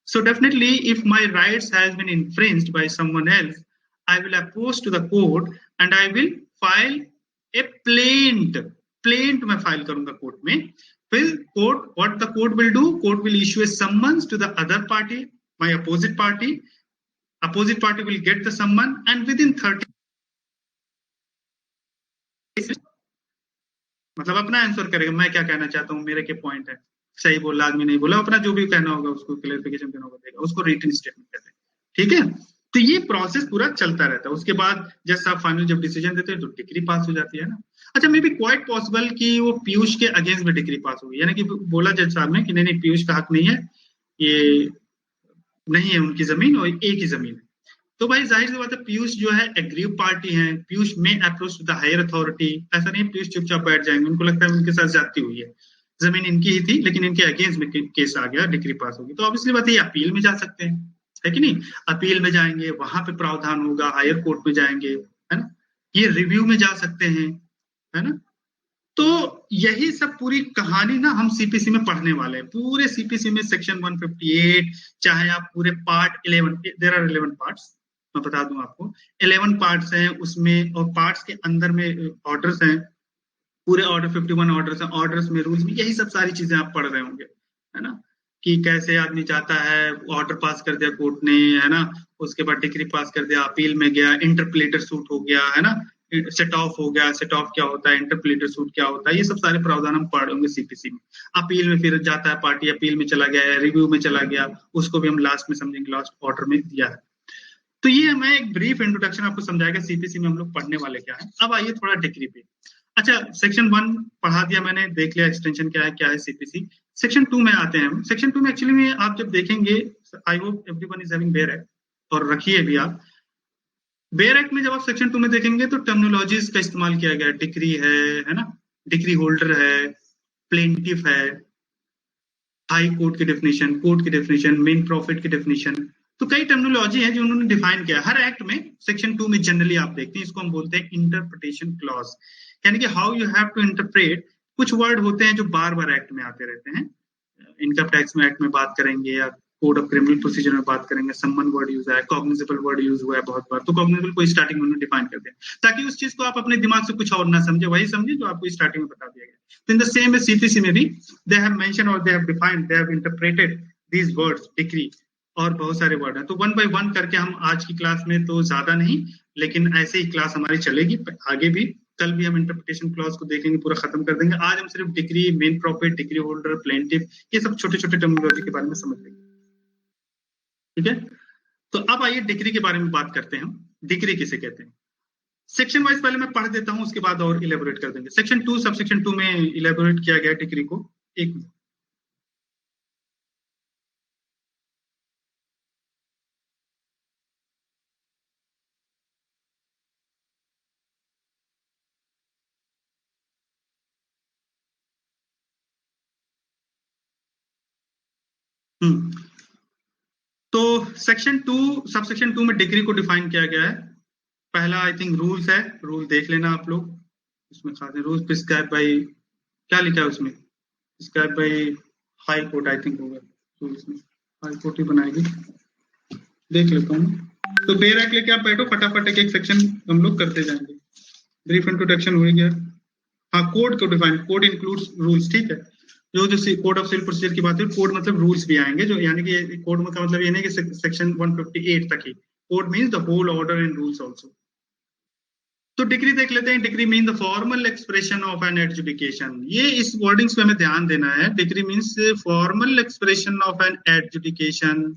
So definitely, if my rights has been infringed by someone else, I will oppose to the court and I will file a plaint. Plaint मैं file करूंगा court में। फिर court, what the court will do? Court will issue a summons to the other party, my opposite party. Opposite party will get the summon and within 30 days, मतलब अपना answer करेगा, मैं क्या कहना चाहता हूँ, मेरे के पॉइंट है, सही बोला आदमी नहीं बोला, अपना जो भी कहना होगा उसको क्लेरिफिकेशन देना होगा देगा, उसको रिटन स्टेटमेंट कहते हैं। ठीक है, तो ये प्रोसेस पूरा चलता रहता है। उसके बाद जज साहब फाइनल जब डिसीजन देते हैं तो डिक्री पास हो जाती है ना। अच्छा, मे बी क्वाइट पॉसिबल कि वो पीयूष के अगेंस्ट में डिक्री पास होगी, यानी कि बोला जज साहब ने कि नहीं नहीं पीयूष का हक नहीं है, ये नहीं है उनकी जमीन और एक ही जमीन है। तो भाई जाहिर सी बात है, पीयूष जो है एग्रीव पार्टी है, पीयूष में approach to the higher authority, ऐसा नहीं पीयूष चुपचाप बैठ जाएंगे, उनको लगता है उनके साथ ज्यादती हुई है, जमीन इनकी ही थी लेकिन इनके अगेंस्ट में केस आ गया, डिक्री पास होगी, तो ऑब्वियसली बात है अपील में जा सकते हैं, है कि नहीं, अपील में जाएंगे, वहां पे प्रावधान होगा, हायर कोर्ट में जाएंगे, है ना, ये रिव्यू में जा सकते हैं, है ना। तो यही सब पूरी कहानी ना हम सीपीसी में पढ़ने वाले हैं, पूरे सीपीसी में सेक्शन 158, चाहे आप पूरे पार्ट 11, देयर आर 11 पार्ट्स, मैं बता दूं आपको 11 पार्ट्स हैं उसमें, और पार्ट्स के अंदर में ऑर्डर्स हैं, पूरे ऑर्डर 51 ऑर्डर्स हैं, ऑर्डर्स में रूल्स में यही सब सारी चीजें आप पढ़ रहे होंगे, है ना, कि कैसे आदमी चाहता है, ऑर्डर पास कर दिया कोर्ट ने, है ना, उसके बाद डिक्री पास कर दिया, अपील में गया, इंटरप्लेटर सूट हो गया, है ना, सेट ऑफ हो गया, सेट ऑफ क्या होता है, इंटरप्लेटर सूट क्या होता है, ये सब सारे प्रावधान हम पढ़ होंगे सीपीसी में। अपील में फिर जाता है पार्टी, अपील में चला गया, रिव्यू में चला गया, उसको भी हम लास्ट में समझेंगे, लास्ट ऑर्डर में दिया है। तो ये मैं एक ब्रीफ इंट्रोडक्शन आपको समझाएगा सीपीसी में हम लोग पढ़ने वाले क्या है। अब आइए थोड़ा डिग्री पे। अच्छा, सेक्शन 1 पढ़ा दिया मैंने, देख लिया एक्सटेंशन क्या है सीपीसी। सेक्शन 2 में आते हैं हम। सेक्शन 2 में एक्चुअली में आप जब देखेंगे, I hope everyone is having bare act, और रखिए भी आप बेयर एक्ट में, जब आप सेक्शन 2 में देखेंगे तो टर्मिनोलॉजीज का इस्तेमाल किया गया, डिक्री है ना, डिक्री होल्डर है, प्लेंटिफ है, हाई कोर्ट की डेफिनेशन, कोर्ट की डेफिनेशन, मेन प्रॉफिट की डेफिनेशन, तो कई टर्मिनोलॉजी है जो उन्होंने डिफाइन किया हर एक्ट में। सेक्शन 2 में जनरली आप देखते हैं, इसको हम बोलते हैं इंटरप्रिटेशन क्लॉज, यानी कि how you have to interpret. कुछ वर्ड होते हैं जो बार बार एक्ट में आते रहते हैं, इनकम टैक्स में एक्ट में बात करेंगे, या कोड ऑफ क्रिमिनल प्रोसीजर में बात करेंगे, सम्मन वर्ड यूज है, कॉग्निजेबल वर्ड यूज हुआ है बहुत बार, तो कॉग्निजेबल को स्टार्टिंग में डिफाइन करते हैं, ताकि उस चीज को आप अपने दिमाग से कुछ और ना समझे, वही समझे जो आपको स्टार्टिंग में बता दिया गया। तो इन द सेम वे सीपीसी में भी दे हैव मेंशन और they have defined, they have interpreted these words, decree, और बहुत सारे वर्ड हैं। तो 1 बाय 1 करके हम आज की क्लास में, तो ज्यादा नहीं लेकिन ऐसे ही क्लास हमारी चलेगी आगे भी, कल भी हम इंटरप्रिटेशन क्लॉज को देखेंगे, पूरा खत्म कर देंगे। आज हम सिर्फ decree, main profit, decree holder, plaintiff, ये सब छोटे छोटे टर्मिनोलॉजी के बारे में समझ लेंगे, ठीक है। तो अब आइए डिक्री के बारे में बात करते हैं हम, डिक्री किसे कहते हैं। सेक्शन वाइज पहले मैं पढ़ देता हूं, उसके बाद और इलेबोरेट कर देंगे। सेक्शन 2 सब सेक्शन 2 में इलेबोरेट किया गया डिक्री को। एक मिनट, तो सेक्शन 2 सब सेक्शन 2 में डिक्री को डिफाइन किया गया है। पहला आई थिंक रूल्स है, रूल देख लेना आप लोग, उसमें खास रूल्स प्रिस्क्राइब बाय, क्या लिखा है उसमें, prescribe by high court I think होगा, रूल्स में हाई कोर्ट ही बनाएगी, देख लेता हूँ। तो बेयर एक्ट लेके आप बैठो, फटाफट एक एक सेक्शन हम लोग करते जाएंगे। ब्रीफ इंट्रोडक्शन हो गया। हाँ, कोड को डिफाइन, कोड इंक्लूड्स रूल्स, ठीक है। जो कोड ऑफ सिविल प्रोसीजर की बात है, कोड मतलब रूल्स भी आएंगे, जो यानी कि कोड का मतलब ये नहीं कि सेक्शन 158 तक ही, code means the whole order and rules also. तो डिक्री देख लेते हैं। Decree mean the formal expression of an adjudication. ये इस वर्डिंग्स पे हमें ध्यान देना है। Decree means formal expression of an adjudication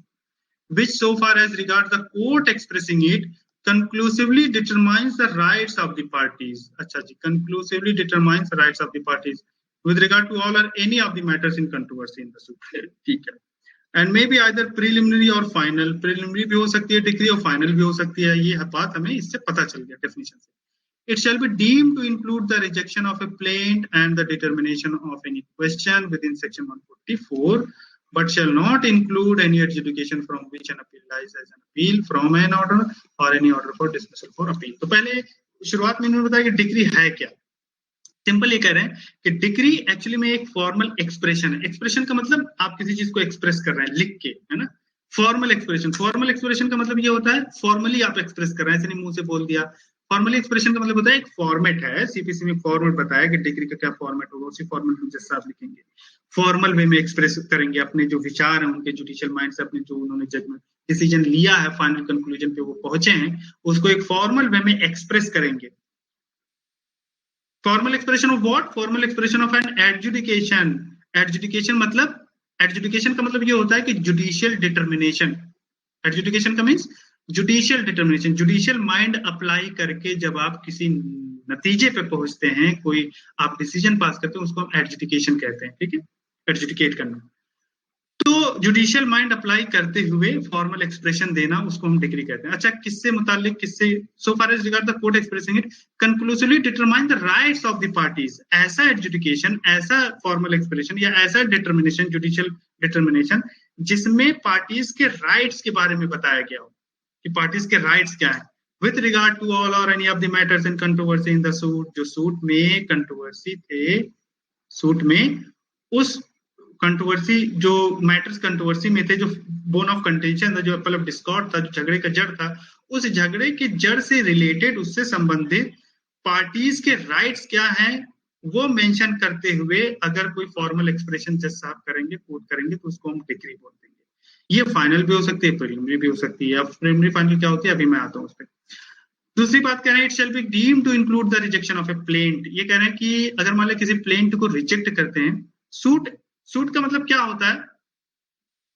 which so far as regards the court expressing it conclusively determines the rights of the parties. अच्छा जी, conclusively determines the rights of the parties with regard to all or any of the matters in controversy in the suit. ठीक है। And maybe either preliminary or final. Preliminary भी हो सकती है decree और final भी हो सकती है। ये बात हमें इससे पता चल गया डेफिनेशन से। It shall be deemed to include the rejection of a plaint and the determination of any question within section 144, but shall not include any adjudication from which an appeal lies as an appeal from an order or any order for dismissal for appeal. तो पहले शुरुआत में इन्होंने बताया कि decree है क्या। Simple ये कह रहे हैं कि डिक्री एक्चुअली में एक फॉर्मल एक्सप्रेशन है। एक्सप्रेशन का मतलब आप किसी चीज को एक्सप्रेस कर रहे हैं लिख के, है ना। फॉर्मल एक्सप्रेशन, फॉर्मल एक्सप्रेशन का मतलब ये होता है फॉर्मली आप एक्सप्रेस कर रहे हैं, ऐसे नहीं मुंह से बोल दिया। फॉर्मली एक्सप्रेशन का मतलब होता है एक फॉर्मेट है, सीपीसी में फॉर्मेट बताया कि डिग्री का क्या फॉर्मेट होगा, उसी फॉर्मेट में जैसा आप लिखेंगे, फॉर्मल वे में एक्सप्रेस करेंगे अपने जो विचार हैं उनके जुडिशियल माइंड से, अपने जो उन्होंने जजमेंट डिसीजन लिया है, फाइनल कंक्लूजन पे वो पहुंचे हैं, उसको एक फॉर्मल वे में एक्सप्रेस करेंगे। Formal expression of what? Formal expression of an adjudication. Adjudication मतलब, एडजुडिकेशन का मतलब ये होता है कि जुडिशियल डिटर्मिनेशन। एडजुडिकेशन का means judicial determination. Judicial mind apply करके जब आप किसी नतीजे पे पहुंचते हैं, कोई आप डिसीजन पास करते हैं, उसको हम एडजुडिकेशन कहते हैं। ठीक है, एडजुडिकेट करना। तो जुडिशियल माइंड अप्लाई करते हुए फॉर्मल एक्सप्रेशन देना, उसको हम डिग्री कहते हैं। अच्छा, किससे मुतालिक, किससे? So far as regard the court expressing it conclusively determine the rights of the parties. ऐसा एडजुडिकेशन, ऐसा फॉर्मल एक्सप्रेशन या ऐसा डिटर्मिनेशन, जुडिशियल डिटर्मिनेशन, जिसमें पार्टीज के राइट्स के बारे में बताया गया हो कि पार्टीज के राइट्स क्या है विथ रिगार्ड टू ऑल और any of the matters in controversy in the suit. जो सूट में कंट्रोवर्सी थे, सूट में उस कंट्रोवर्सी, जो मैटर्स कंट्रोवर्सी में थे, जो बोन ऑफ कंटेंशन था, जो एप्पल ऑफ डिस्कॉर्ड था, जो झगड़े का जड़ था, उस झगड़े के जड़ से रिलेटेड, उससे संबंधित पार्टीज के राइट्स क्या हैं वो मेंशन करते हुए अगर कोई फॉर्मल एक्सप्रेशन जज साहब करेंगे, कोट करेंगे, तो उसको हम डिक्री बोल देंगे। ये फाइनल भी हो सकती है, प्रीलिमिनरी भी हो सकती है। अब प्रीलिमिनरी फाइनल क्या होती है अभी मैं आता हूँ उस पर। दूसरी बात कह रहे हैं, it shall be deemed to include the rejection of a plaint. ये कह रहे हैं कि अगर मान लो किसी प्लेंट को रिजेक्ट करते हैं, सूट का मतलब क्या होता है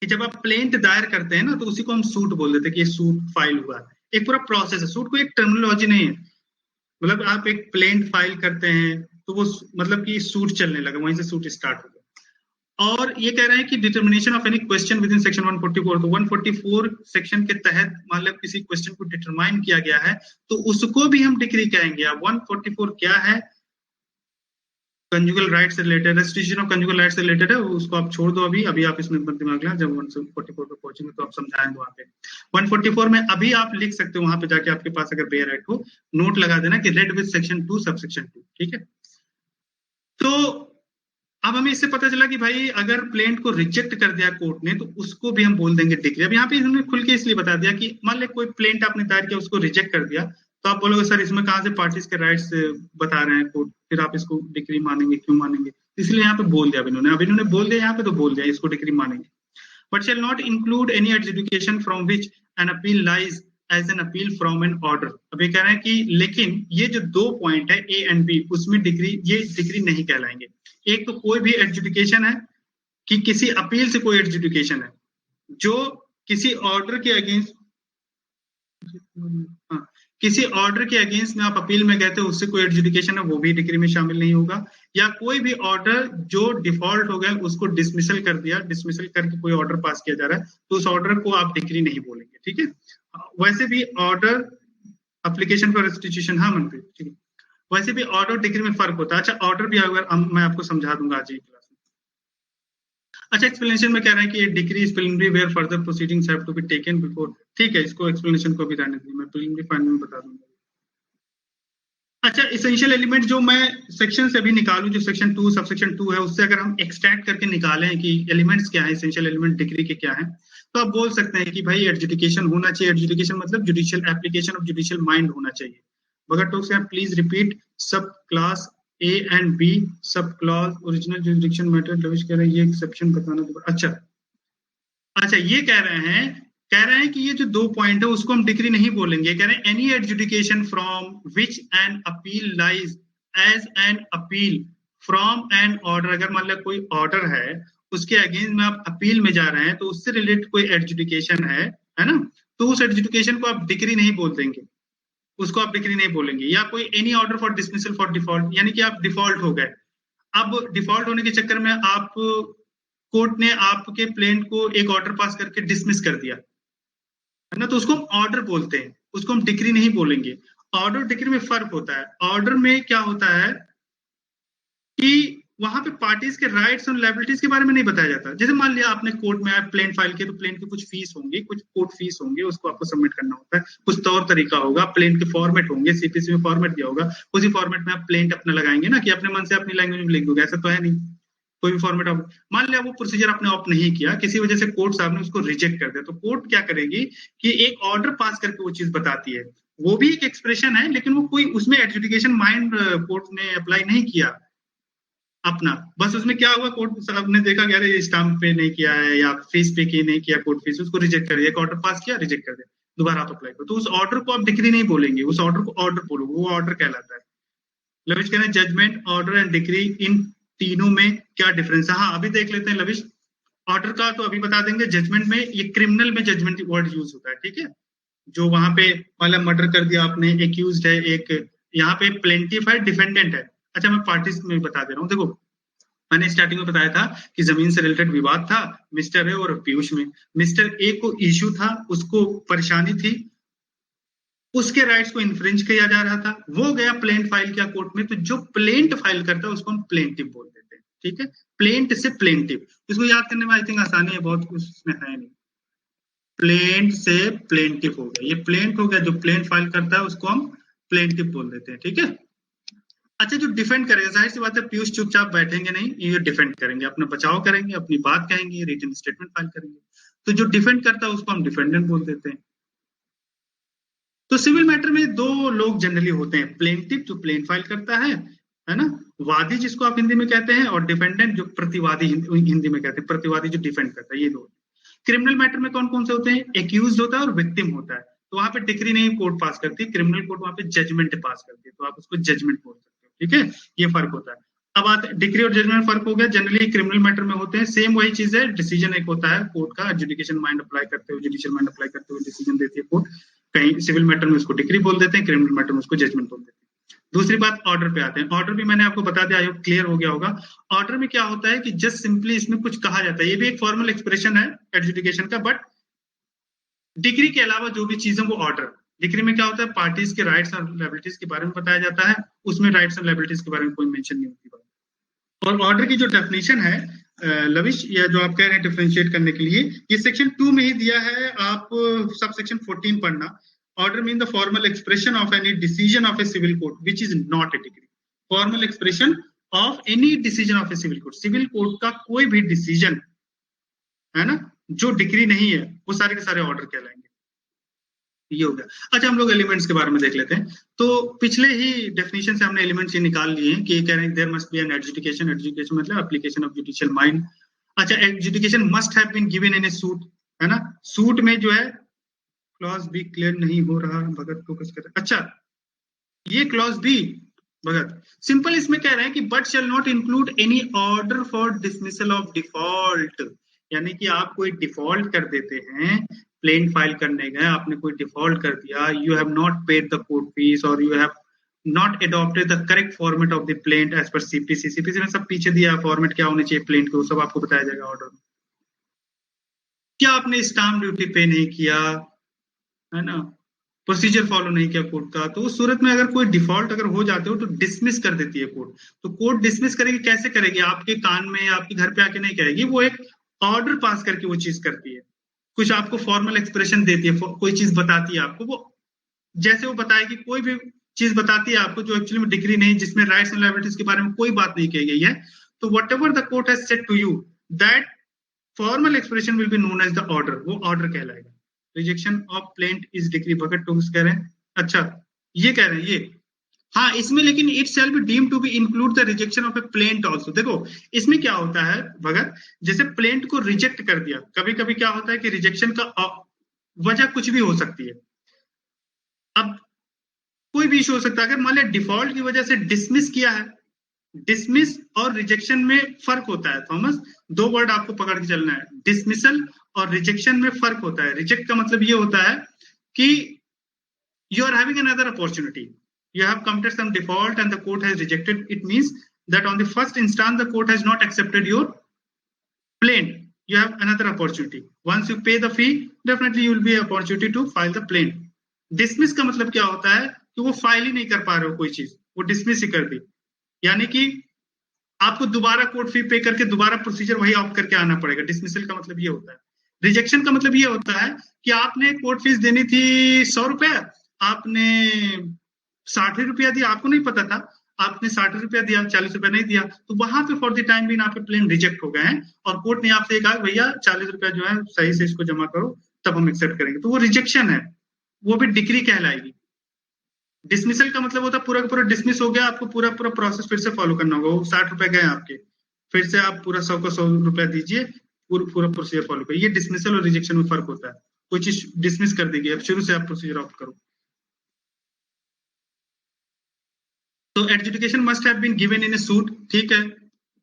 कि जब आप प्लेंट दायर करते हैं ना, तो उसी को हम सूट बोल देते हैं कि ये सूट फाइल हुआ है। एक पूरा प्रोसेस है, सूट को एक टर्मिनोलॉजी नहीं है। मतलब आप एक प्लेंट फाइल करते हैं तो वो मतलब कि सूट चलने लगा, वहीं से सूट स्टार्ट हो गया। और ये कह रहे हैं कि determination of any question with in section 144, तो 144 सेक्शन के तहत मान लो किसी क्वेश्चन को डिटरमाइन किया गया है तो उसको भी हम डिक्री कहेंगे। अब 144 क्या है? कंजुगल राइट से related, restriction of conjugal right से रिलेटेड है, उसको आप छोड़ दो अभी आप इसमें दिमाग लगाएं, जब 144 पे पहुंचेंगे तो आप समझाएंगे वहां पे। 144 में अभी आप लिख सकते हो, वहां पे जाके आपके पास अगर बेयर एक्ट हो, नोट लगा देना कि रेड विद सेक्शन 2 सबसेक्शन 2। ठीक है, तो अब हमें इससे पता चला कि भाई अगर प्लेंट को रिजेक्ट कर दिया कोर्ट ने, तो उसको भी हम बोल देंगे डिक्री। अब यहाँ पे इन्होंने खुल के इसलिए बता दिया कि मान ले कोई प्लेंट आपने दायर किया, उसको रिजेक्ट कर दिया, तो आप बोलोगे सर इसमें कहाँ से पार्टीज के राइट्स बता रहे हैं कोर्ट, फिर आप इसको डिक्री मानेंगे, क्यों मानेंगे? इसलिए यहाँ पे बोल दिया अब इन्होंने बोल दिया यहाँ पे, तो बोल दिया इसको डिक्री मानेंगे। But shall not include any adjudication from which an appeal lies as an appeal from an order. अब ये कह रहे हैं कि लेकिन ये जो 2 पॉइंट है ए एंड बी, उसमें डिक्री, ये डिक्री नहीं कहलाएंगे। एक तो कोई भी एडजुडिकेशन है कि किसी अपील से कोई एडजुडिकेशन है जो किसी ऑर्डर के अगेंस्ट, किसी ऑर्डर के अगेंस्ट में आप अपील में गए थे, उससे कोई एडजुडिकेशन है, वो भी डिक्री में शामिल नहीं होगा। या कोई भी ऑर्डर जो डिफॉल्ट हो गया उसको डिसमिसल कर दिया, डिसमिसल करके कोई ऑर्डर पास किया जा रहा है, तो उस ऑर्डर को आप डिक्री नहीं बोलेंगे। ठीक है, वैसे भी ऑर्डर, एप्लीकेशन फॉर रेस्टिट्यूशन, हाँ मनप्रीत, ठीक है, वैसे भी ऑर्डर डिग्री में फर्क होता है। अच्छा, ऑर्डर भी अगर मैं आपको समझा दूंगा आज ही क्लास में। अच्छा, एक्सप्लेनेशन में कह रहे हैं कि decree is preliminary where further proceedings have to be taken before. ठीक है, इसको एक्सप्लेनेशन को भी रहने दीजिए, मैं प्रीलिमिनरी फाइनल में बता दूंगा। अच्छा, एसेंशियल एलिमेंट जो मैं सेक्शन से भी निकालूं, जो सेक्शन 2 सबसेक्शन 2 है, उससे अगर हम एक्सट्रैक्ट करके निकालें कि एलिमेंट्स क्या है, एसेंशियल एलिमेंट डिग्री के क्या है, तो आप बोल सकते हैं कि भाई एडजुडिकेशन होना चाहिए। एडजुडिकेशन मतलब judicial application of judicial mind होना चाहिए। बगैर टॉक से please repeat sub class A and B, sub clause original jurisdiction matter, Lavish कह रहे हैं ये एक्सेप्शन बताना। अच्छा, ये कह रहे हैं कह रहे हैं कि ये जो 2 पॉइंट है उसको हम डिक्री नहीं बोलेंगे, कह रहे हैं any adjudication from which an appeal lies as an appeal from an order. अगर मान लिया कोई ऑर्डर है, उसके अगेंस्ट में आप अपील में जा रहे हैं, तो उससे रिलेटेड कोई एडजुडिकेशन है ना, तो उस एडजुडिकेशन को आप डिक्री नहीं बोल देंगे, उसको आप डिक्री नहीं बोलेंगे। या कोई any order for dismissal for default, यानी कि आप डिफॉल्ट हो गए, अब डिफॉल्ट होने के चक्कर में आप कोर्ट ने आपके प्लेंट को एक ऑर्डर पास करके डिसमिस कर दिया, है ना, तो उसको हम ऑर्डर बोलते हैं, उसको हम डिक्री नहीं बोलेंगे। ऑर्डर डिक्री में फर्क होता है। ऑर्डर में क्या होता है कि वहां पे पार्टीज के राइट्स और लायबिलिटीज के बारे में नहीं बताया जाता। जैसे मान लिया आपने कोर्ट में आप प्लेन फाइल किया, तो प्लेन की कुछ फीस होंगी, कुछ कोर्ट फीस होंगे, उसको आपको सबमिट करना होता है, कुछ तौर तरीका होगा, प्लेन के फॉर्मेट होंगे, सीपीसी में फॉर्मेट दिया होगा, उसी फॉर्मेट में आप प्लेन अपना लगाएंगे ना, कि अपने मन से अपनी लैंग्वेज में लिख दोगे, ऐसा तो है नहीं। कोई भी फॉर्मेट आप मान लिया वो प्रोसीजर आपने ऑप्ट नहीं किया, किसी वजह से कोर्ट साहब ने उसको रिजेक्ट कर दिया, तो कोर्ट क्या करेगी कि एक ऑर्डर पास करके वो चीज बताती है। वो भी एक एक्सप्रेशन है, लेकिन वो कोई उसमें एडजुडिकेशन माइंड कोर्ट ने अप्लाई नहीं किया अपना, बस उसमें क्या हुआ, कोर्ट साहब ने देखा कि अरे स्टाम्प पे नहीं किया है या फीस पे की नहीं किया, कोर्ट फीस, उसको रिजेक्ट कर दिया। एक ऑर्डर पास किया, रिजेक्ट कर दिया, दोबारा आप अप्लाई करो, तो उस ऑर्डर को आप डिक्री नहीं बोलेंगे, उस ऑर्डर को ऑर्डर बोलोगे, वो ऑर्डर कहलाता है। लविश कह रहे हैं जजमेंट, ऑर्डर एंड डिक्री, इन तीनों में क्या डिफरेंस है। हाँ, अभी देख लेते हैं लविश। ऑर्डर का तो अभी बता देंगे। जजमेंट में, ये क्रिमिनल में जजमेंट वर्ड यूज होता है, ठीक है, जो वहां पे मतलब मर्डर कर दिया आपने, एक्यूज्ड है एक, यहाँ पे प्लेंटिफ है, डिफेंडेंट है। अच्छा, मैं पार्टीज में बता दे रहा हूँ। देखो, मैंने स्टार्टिंग में बताया था कि जमीन से रिलेटेड विवाद था मिस्टर ए और पीयूष में। मिस्टर ए को इश्यू था, उसको परेशानी थी, उसके राइट्स को इन्फ्रिंज किया जा रहा था, वो गया प्लेंट फाइल किया कोर्ट में, तो जो प्लेंट फाइल करता है उसको हम प्लेंटिव बोल देते हैं, ठीक है। प्लेंट से प्लेंटिव, इसको याद करने में आई थिंक आसानी है बहुत, उसमें है नहीं। प्लेंट से प्लेंटिव हो गया, ये प्लेंट हो गया, जो प्लेंट फाइल करता है उसको हम प्लेंटिव बोल देते हैं, ठीक है। अच्छा, जो डिफेंड करेगा, जाहिर सी बात है पीयूष चुपचाप बैठेंगे नहीं, ये डिफेंड करेंगे, अपना बचाव करेंगे, अपनी बात कहेंगे, रिटन स्टेटमेंट फाइल करेंगे, तो जो डिफेंड करता है उसको हम डिफेंडेंट बोल देते हैं। तो सिविल मैटर में 2 लोग जनरली होते हैं, प्लेंटिव जो प्लेन फाइल करता है ना, वादी जिसको आप हिंदी में कहते हैं, और डिफेंडेंट जो प्रतिवादी हिंदी में कहते हैं, प्रतिवादी जो डिफेंड करता है, ये 2। क्रिमिनल मैटर में कौन कौन से होते हैं, एक्यूज्ड होता है और विक्टिम होता है, तो वहां पे डिक्री नहीं कोर्ट पास करती, क्रिमिनल कोर्ट वहां पे जजमेंट पास करती है, तो आप उसको जजमेंट बोल सकते हो, ठीक है, ये फर्क होता है। अब आते डिक्री और जजमेंट फर्क हो गया, जनरली क्रिमिनल मैटर में होते हैं, सेम वही चीज है, डिसीजन एक होता है कोर्ट का, एडजुडिकेशन माइंड अप्लाई करते हुए, जुडिशियल माइंड अप्लाई करते हुए डिसीजन देती है कोर्ट। कहीं सिविल मैटर में उसको डिक्री बोल देते हैं, क्रिमिनल मैटर में उसको जजमेंट बोल देते हैं। दूसरी बात, ऑर्डर पे आते हैं। ऑर्डर भी मैंने आपको बता दिया, आई होप क्लियर हो गया होगा। ऑर्डर में क्या होता है कि जस्ट सिंपली इसमें कुछ कहा जाता है, ये भी एक फॉर्मल एक्सप्रेशन है एडजुडिकेशन का, बट डिक्री के अलावा जो भी चीजें वो ऑर्डर। डिक्री में क्या होता है, पार्टीज के राइट्स और लायबिलिटीज के बारे में बताया जाता है, उसमें राइट्स और लायबिलिटीज के बारे में कोई मेंशन नहीं होती। और ऑर्डर की जो डेफिनेशन है लविश, या जो आप कह रहे हैं डिफरेंशिएट करने के लिए, ये सेक्शन 2 में ही दिया है, आप सब सेक्शन 14 पढ़ना। Order mean the formal expression of any decision of a civil court which is not a decree. Formal expression of any decision of a civil court, civil court का कोई भी डिसीजन है ना, जो डिक्री नहीं है, वो सारे के सारे ऑर्डर कहलाएंगे। ये हो गया। अच्छा, हम लोग एलिमेंट्स के बारे में देख लेते हैं। तो पिछले ही डेफिनेशन से हमने एलिमेंट्स ये निकाल लिए हैं कि कह रहे हैं there must be an adjudication, adjudication मतलब एप्लीकेशन ऑफ जुडिशियल माइंड। अच्छा, adjudication must have been given in a suit, है ना, सूट में जो है क्लॉज बी क्लियर नहीं हो रहा, भगत फोकस कर। अच्छा, ये क्लॉज बी भगत सिंपल, इसमें कह रहे हैं कि but shall not include any order for dismissal of default, यानी कि आप कोई डिफॉल्ट कर देते हैं, प्लेन फाइल करने गए, आपने कोई डिफॉल्ट कर दिया, you have not paid the court fees और you have not adopted the correct format of the plaint as per CPC. CPC में सब पीछे दिया फॉर्मेट क्या होने चाहिए प्लेंट को, सब आपको बताया जाएगा ऑर्डर में। क्या आपने स्टाम्प ड्यूटी पे नहीं किया, है ना, प्रोसीजर फॉलो नहीं किया कोर्ट का, तो उस सूरत में अगर कोई डिफॉल्ट अगर हो जाते हो तो डिसमिस कर देती है कोर्ट। तो कोर्ट डिसमिस करेगी, कैसे करेगी, आपके कान में या आपके घर पे आके नहीं कहेगी, वो एक ऑर्डर पास करके वो चीज करती है, कुछ आपको फॉर्मल एक्सप्रेशन देती है, कोई चीज बताती है आपको, वो जैसे वो बताएगी, कोई भी चीज बताती है आपको जो एक्चुअली में डिक्री नहीं, जिसमें राइट्स एंड लायबिलिटीज के बारे में कोई बात नहीं कही गई है, तो whatever the court has said to you that formal expression will be known as the order, वो ऑर्डर कहलाएगा। Rejection of plaint is decree, भगत टोक्स कह रहे हैं। अच्छा, ये कह रहे हैं ये, हाँ, इसमें लेकिन it shall be deemed to be include the rejection of a plaint also. देखो, इसमें क्या होता है भगत, जैसे प्लेंट को रिजेक्ट कर दिया, कभी कभी क्या होता है कि रिजेक्शन का वजह कुछ भी हो सकती है। अब कोई भी इशू हो सकता है। अगर मान लिया डिफॉल्ट की वजह से डिसमिस किया है, डिसमिस और रिजेक्शन में फर्क होता है थॉमस, दो वर्ड आपको पकड़ के चलना है। डिसमिसल और रिजेक्शन में फर्क होता है। रिजेक्ट का मतलब ये होता है कि you are having another opportunity, you have committed some default and the court has rejected. It means that on the first instance the court has not accepted your plaint, you have another opportunity. Once you pay the fee, definitely you will be opportunity to file the plaint. Dismiss का मतलब क्या होता है कि वो file ही नहीं कर पा रहे हो कोई चीज, वो डिसमिस ही कर दी, यानी कि आपको दोबारा कोर्ट फी पे करके दोबारा प्रोसीजर वही ऑप्ट करके आना पड़ेगा। डिसमिसल का मतलब ये होता है। रिजेक्शन का मतलब ये होता है कि आपने कोर्ट फीस देनी थी 100 रुपया, आपने 60 रुपया दिया, आपको नहीं पता था, आपने 60 रुपया दिया, 40 रुपया नहीं दिया, तो वहां पे फॉर द टाइम बीइंग आपके प्लेन रिजेक्ट हो गए हैं और कोर्ट ने आपसे कहा भैया 40 रुपया जो है सही से इसको जमा करो तब हम एक्सेप्ट करेंगे, तो वो रिजेक्शन है, वो भी डिक्री कहलाएगी। डिसमिसल का मतलब होता है पूरा का पूरा डिसमिस हो गया, आपको पूरा पूरा प्रोसेस फिर से फॉलो करना होगा। वो 60 रुपए गए आपके, फिर से आप पूरा 100 का 100 रुपया दीजिए, पूरा प्रोसीजर फॉलो करिए। ये डिसमिसल और रिजेक्शन में फर्क होता है। कोई चीज डिसमिस कर दी गई, अब शुरू से आप प्रोसीजर ऑप्ट करो। तो adjudication must have been given in a suit, ठीक है।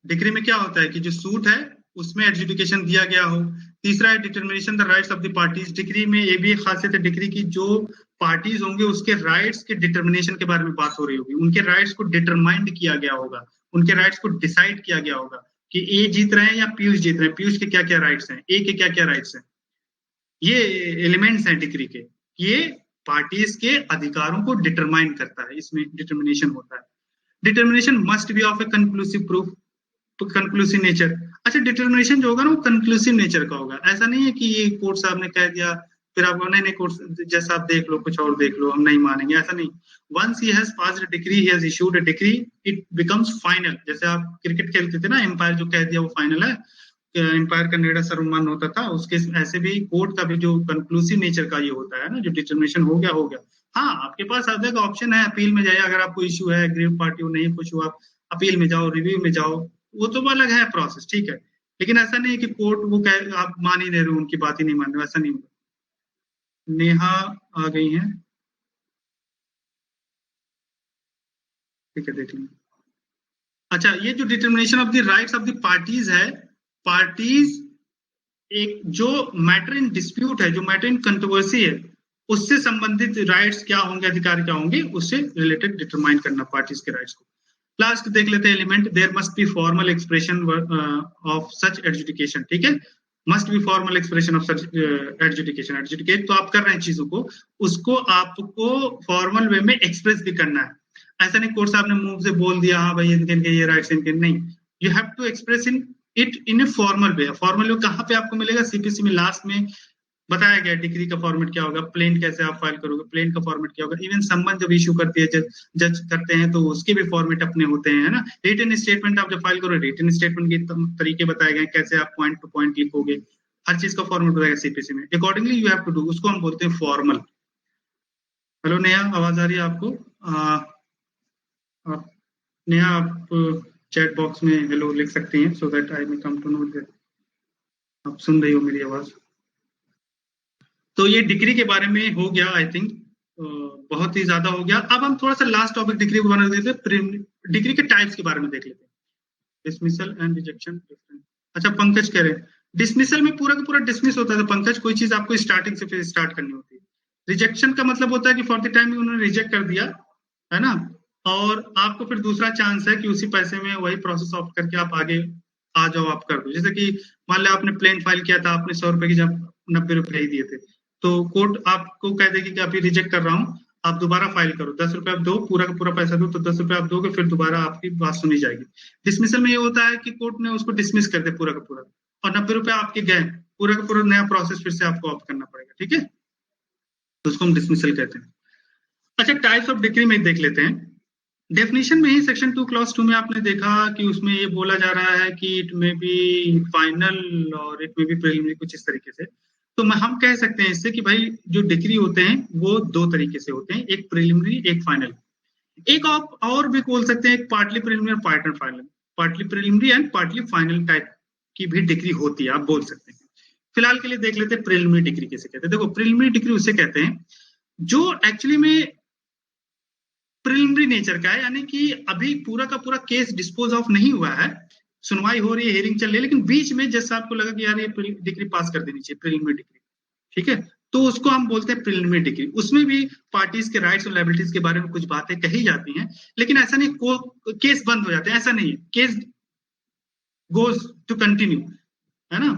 डिक्री में क्या होता है कि जो सूट है उसमें एडजुडिकेशन दिया गया हो। तीसरा है determination the rights of the parties. Decree में ये भी एक खासियत है डिक्री की, जो पार्टीज होंगे उसके राइट्स के डिटर्मिनेशन के बारे में बात हो रही होगी, उनके राइट्स को डिटरमाइंड किया गया होगा, उनके राइट्स को डिसाइड किया गया होगा कि ए जीत रहे हैं या पीयूष जीत रहे हैं, पीयूष के क्या क्या राइट्स हैं, ए के क्या क्या राइट्स हैं। ये एलिमेंट्स हैं डिक्री के, ये पार्टीज के अधिकारों को डिटरमाइन करता है, इसमें डिटर्मिनेशन होता है। Determination must be of A conclusive proof, conclusive nature. अच्छा, डिटर्मिनेशन जो होगा ना वो कंक्लूसिव नेचर का होगा। ऐसा नहीं है कि ये कोर्ट साहब ने कह दिया फिर आपको नहीं कोर्ट जैसा आप देख लो कुछ और देख लो हम नहीं मानेंगे, ऐसा नहीं। Once he has passed a decree, he has issued a decree, it becomes final. जैसे आप क्रिकेट खेलते थे ना, एम्पायर जो कह दिया वो फाइनल है, एम्पायर का निर्णय सर्वमान्य होता था, उसके ऐसे भी कोर्ट का भी जो कंक्लूसिव नेचर का ये होता है ना, जो डिटर्मिनेशन हो गया हो गया। हाँ, आपके पास अदर ऑप्शन है, अपील में जाइए, अगर आपको इश्यू है एग्रीड पार्टी को नहीं कुछ हुआ, अपील में जाओ, रिव्यू में जाओ, वो तो अलग है प्रोसेस, ठीक है। लेकिन ऐसा नहीं है कि कोर्ट वो कह आप मान ही नहीं रहे हो, उनकी बात ही नहीं मान रहे हो, ऐसा नहीं होगा। नेहा आ गई हैं, ठीक है, देख लेंगे। अच्छा, ये जो determination of the rights of the parties है, पार्टीज एक जो मैटर इन डिस्प्यूट है, जो मैटर इन कंट्रोवर्सी है, उससे संबंधित राइट्स क्या होंगे, अधिकार क्या होंगे, उससे रिलेटेड डिटरमाइन करना पार्टीज के राइट्स को। लास्ट देख लेते हैं element, there must be formal expression of such adjudication, ठीक है। Must be formal expression of such adjudication. Adjudicate तो आप कर रहे हैं चीजों को, उसको आपको फॉर्मल वे में एक्सप्रेस भी करना है। ऐसा नहीं कोर्ट साहब ने मुंह से बोल दिया हाँ भाई इनके ये राइट्स इनके, नहीं, you have to express it in a formal way. Formal way कहाँ पे आपको मिलेगा? सीपीसी में लास्ट में बताया गया डिक्री का फॉर्मेट क्या होगा, प्लेन कैसे आप फाइल करोगे, प्लेन का फॉर्मेट क्या होगा। इवन सम्मन जब इशू करती है जज करते हैं तो उसके भी फॉर्मेट अपने होते हैं, है ना। रिटन स्टेटमेंट आप जब फाइल करो, रिटन स्टेटमेंट के तरीके बताए गए, कैसे आप पॉइंट टू पॉइंट लिखोगे, हर चीज का फॉर्मेट बताएगा सीपीसी में। Accordingly you have to do, उसको हम बोलते हैं फॉर्मल। हेलो नेहा, आवाज आ रही है आपको? नेहा आप चैट बॉक्स में हेलो लिख सकती हैं, so that I may come to know that आप सुन रही हो मेरी आवाज। तो ये डिग्री के बारे में हो गया, आई थिंक बहुत ही ज्यादा हो गया। अब हम थोड़ा सा लास्ट टॉपिक डिग्री को बना देते हैं, डिग्री के टाइप्स के बारे में देख लेते हैं। Dismissal and rejection different. अच्छा, पंकज कह रहे हैं डिसमिसल में पूरा का पूरा डिसमिस होता है, तो पंकज कोई चीज आपको स्टार्टिंग से फिर स्टार्ट करनी होती है। रिजेक्शन का मतलब होता है कि फॉर द टाइम उन्होंने रिजेक्ट कर दिया, है ना, और आपको फिर दूसरा चांस है कि उसी पैसे में वही प्रोसेस ऑफ करके आप आगे आ जाओ, आप कर दो। जैसे कि मान लिया आपने प्लेन फाइल किया था, आपने 100 रुपए की जब 90 रुपए ही दिए थे, तो कोर्ट आपको कह देगी कि अभी रिजेक्ट कर रहा हूँ, आप दोबारा फाइल करो, 10 रुपए आप दो, पूरा का पूरा पैसा दो, तो 10 रुपए आप दोगे, फिर दोबारा आपकी बात सुनी जाएगी। डिसमिसल में ये होता है कि कोर्ट ने उसको डिसमिस कर दे पूरा का पूरा, और 90 रुपए आपके गए, पूरा का पूरा नया प्रोसेस फिर से आपको ऑप्ट करना पड़ेगा, ठीक है, तो उसको हम डिसमिसल कहते हैं। अच्छा, टाइप्स ऑफ डिक्री में देख लेते हैं। डेफिनेशन में ही सेक्शन 2 क्लॉज 2 में आपने देखा कि उसमें ये बोला जा रहा है कि इट में बी फाइनल और इट में बी प्रिलिमिनरी, कुछ इस तरीके से। तो हम कह सकते हैं इससे कि भाई जो डिक्री होते हैं वो दो तरीके से होते हैं, एक प्रिलिमिनरी एक फाइनल। एक आप और भी बोल सकते हैं, एक पार्टली प्रिलिमिनरी और partly final, partly preliminary and partly final type की भी डिक्री होती है, आप बोल सकते हैं। फिलहाल के लिए देख लेते हैं प्रिलिमिनरी डिक्री कैसे कहते हैं। देखो प्रिलिमिनरी डिक्री उसे कहते हैं जो एक्चुअली में प्रिलिमिनरी नेचर का है, यानी कि अभी पूरा का पूरा केस डिस्पोज ऑफ नहीं हुआ है, सुनवाई हो रही है, हियरिंग चल रही है, लेकिन बीच में जैसा आपको लगा कि यार ये डिग्री पास कर देनी चाहिए, प्रिलिमिनरी डिग्री, ठीक है, तो उसको हम बोलते हैं प्रिलिमिनरी डिग्री। उसमें भी पार्टीज के राइट्स और लायबिलिटीज के बारे में कुछ बातें कही जाती हैं, लेकिन ऐसा नहीं केस बंद हो जाते हैं, ऐसा नहीं है, केस goes to continue, है ना,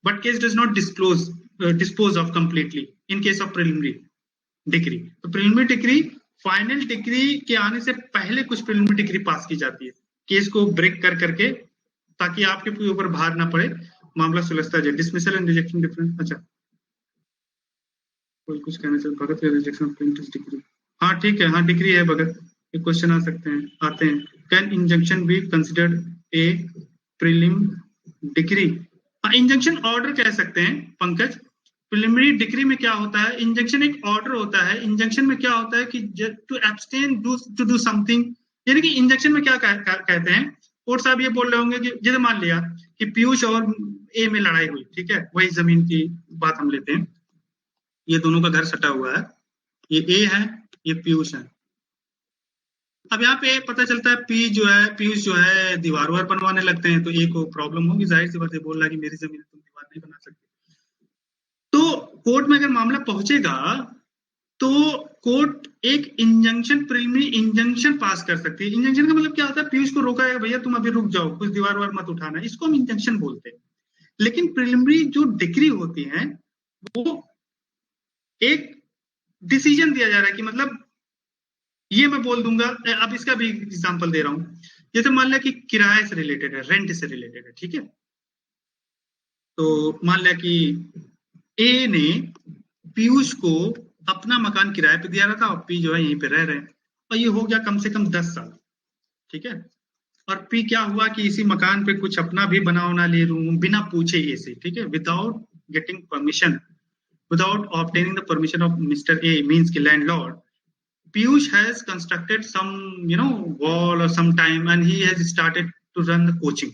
but case does not dispose of completely in case of preliminary degree. तो प्रिलिमिनरी डिग्री फाइनल डिग्री के आने से पहले कुछ प्रिलिमिनरी डिग्री पास की जाती है, केस को ब्रेक कर करके, ताकि आपके ऊपर भार ना पड़े, मामला सुलझता जाए। Dismissal and rejection difference. अच्छा, कोई कुछ कहना चाहे भगत, रिजेक्शन ऑफ प्रिलिमिनरी डिग्री, हाँ ठीक है, हाँ डिग्री है भगत, ये क्वेश्चन आ सकते हैं, आते हैं। Can injunction be considered a prelim degree? Injunction order कह सकते हैं पंकज। प्रिलिमिनरी डिग्री में क्या होता है, इंजंक्शन एक ऑर्डर होता है। इंजंक्शन में क्या होता है कि to abstain to do something, यानी कि इंजंक्शन में क्या कहते हैं, कोर्ट साहब ये बोल रहे होंगे कि जैसे मान लिया कि पीयूष और ए में लड़ाई हुई, ठीक है, वही जमीन की बात हम लेते हैं, ये दोनों का घर सटा हुआ है, ये ए है, ये पीयूष है। अब यहाँ पे पता चलता है पीयूष जो है दीवार वार बनवाने लगते हैं, तो ए को प्रॉब्लम होगी, जाहिर सी बात है, बोल रहा है कि मेरी जमीन तुम दीवार नहीं बना सकते। तो कोर्ट में अगर मामला पहुंचेगा तो कोर्ट एक इंजंक्शन, प्रिलिमिनरी इंजंक्शन पास कर सकती है। इंजंक्शन का मतलब क्या होता है, पीयूष को रोका है, भैया तुम अभी रुक जाओ, कुछ दीवार वार मत उठाना, इसको हम इंजंक्शन बोलते हैं। लेकिन प्रिलिमिनरी जो डिग्री होती है वो एक डिसीजन दिया जा रहा है कि मतलब ये मैं बोल दूंगा। अब इसका भी एग्जांपल दे रहा हूं, जैसे मान लिया कि किराए से रिलेटेड है, रेंट से रिलेटेड है, ठीक है, तो मान लिया कि ए ने पीयूष को अपना मकान किराए पे दिया रहा था, और पी जो है यहीं पे रह रहे हैं, और ये हो गया कम से कम 10 साल, ठीक है, और पी क्या हुआ कि इसी मकान पे कुछ अपना भी बना ले रूम बिना पूछे ए से, ठीक है, without getting permission, without obtaining the permission of mister A, means की landlord, Piyush has constructed some, wall or some time, and he has started to run the coaching.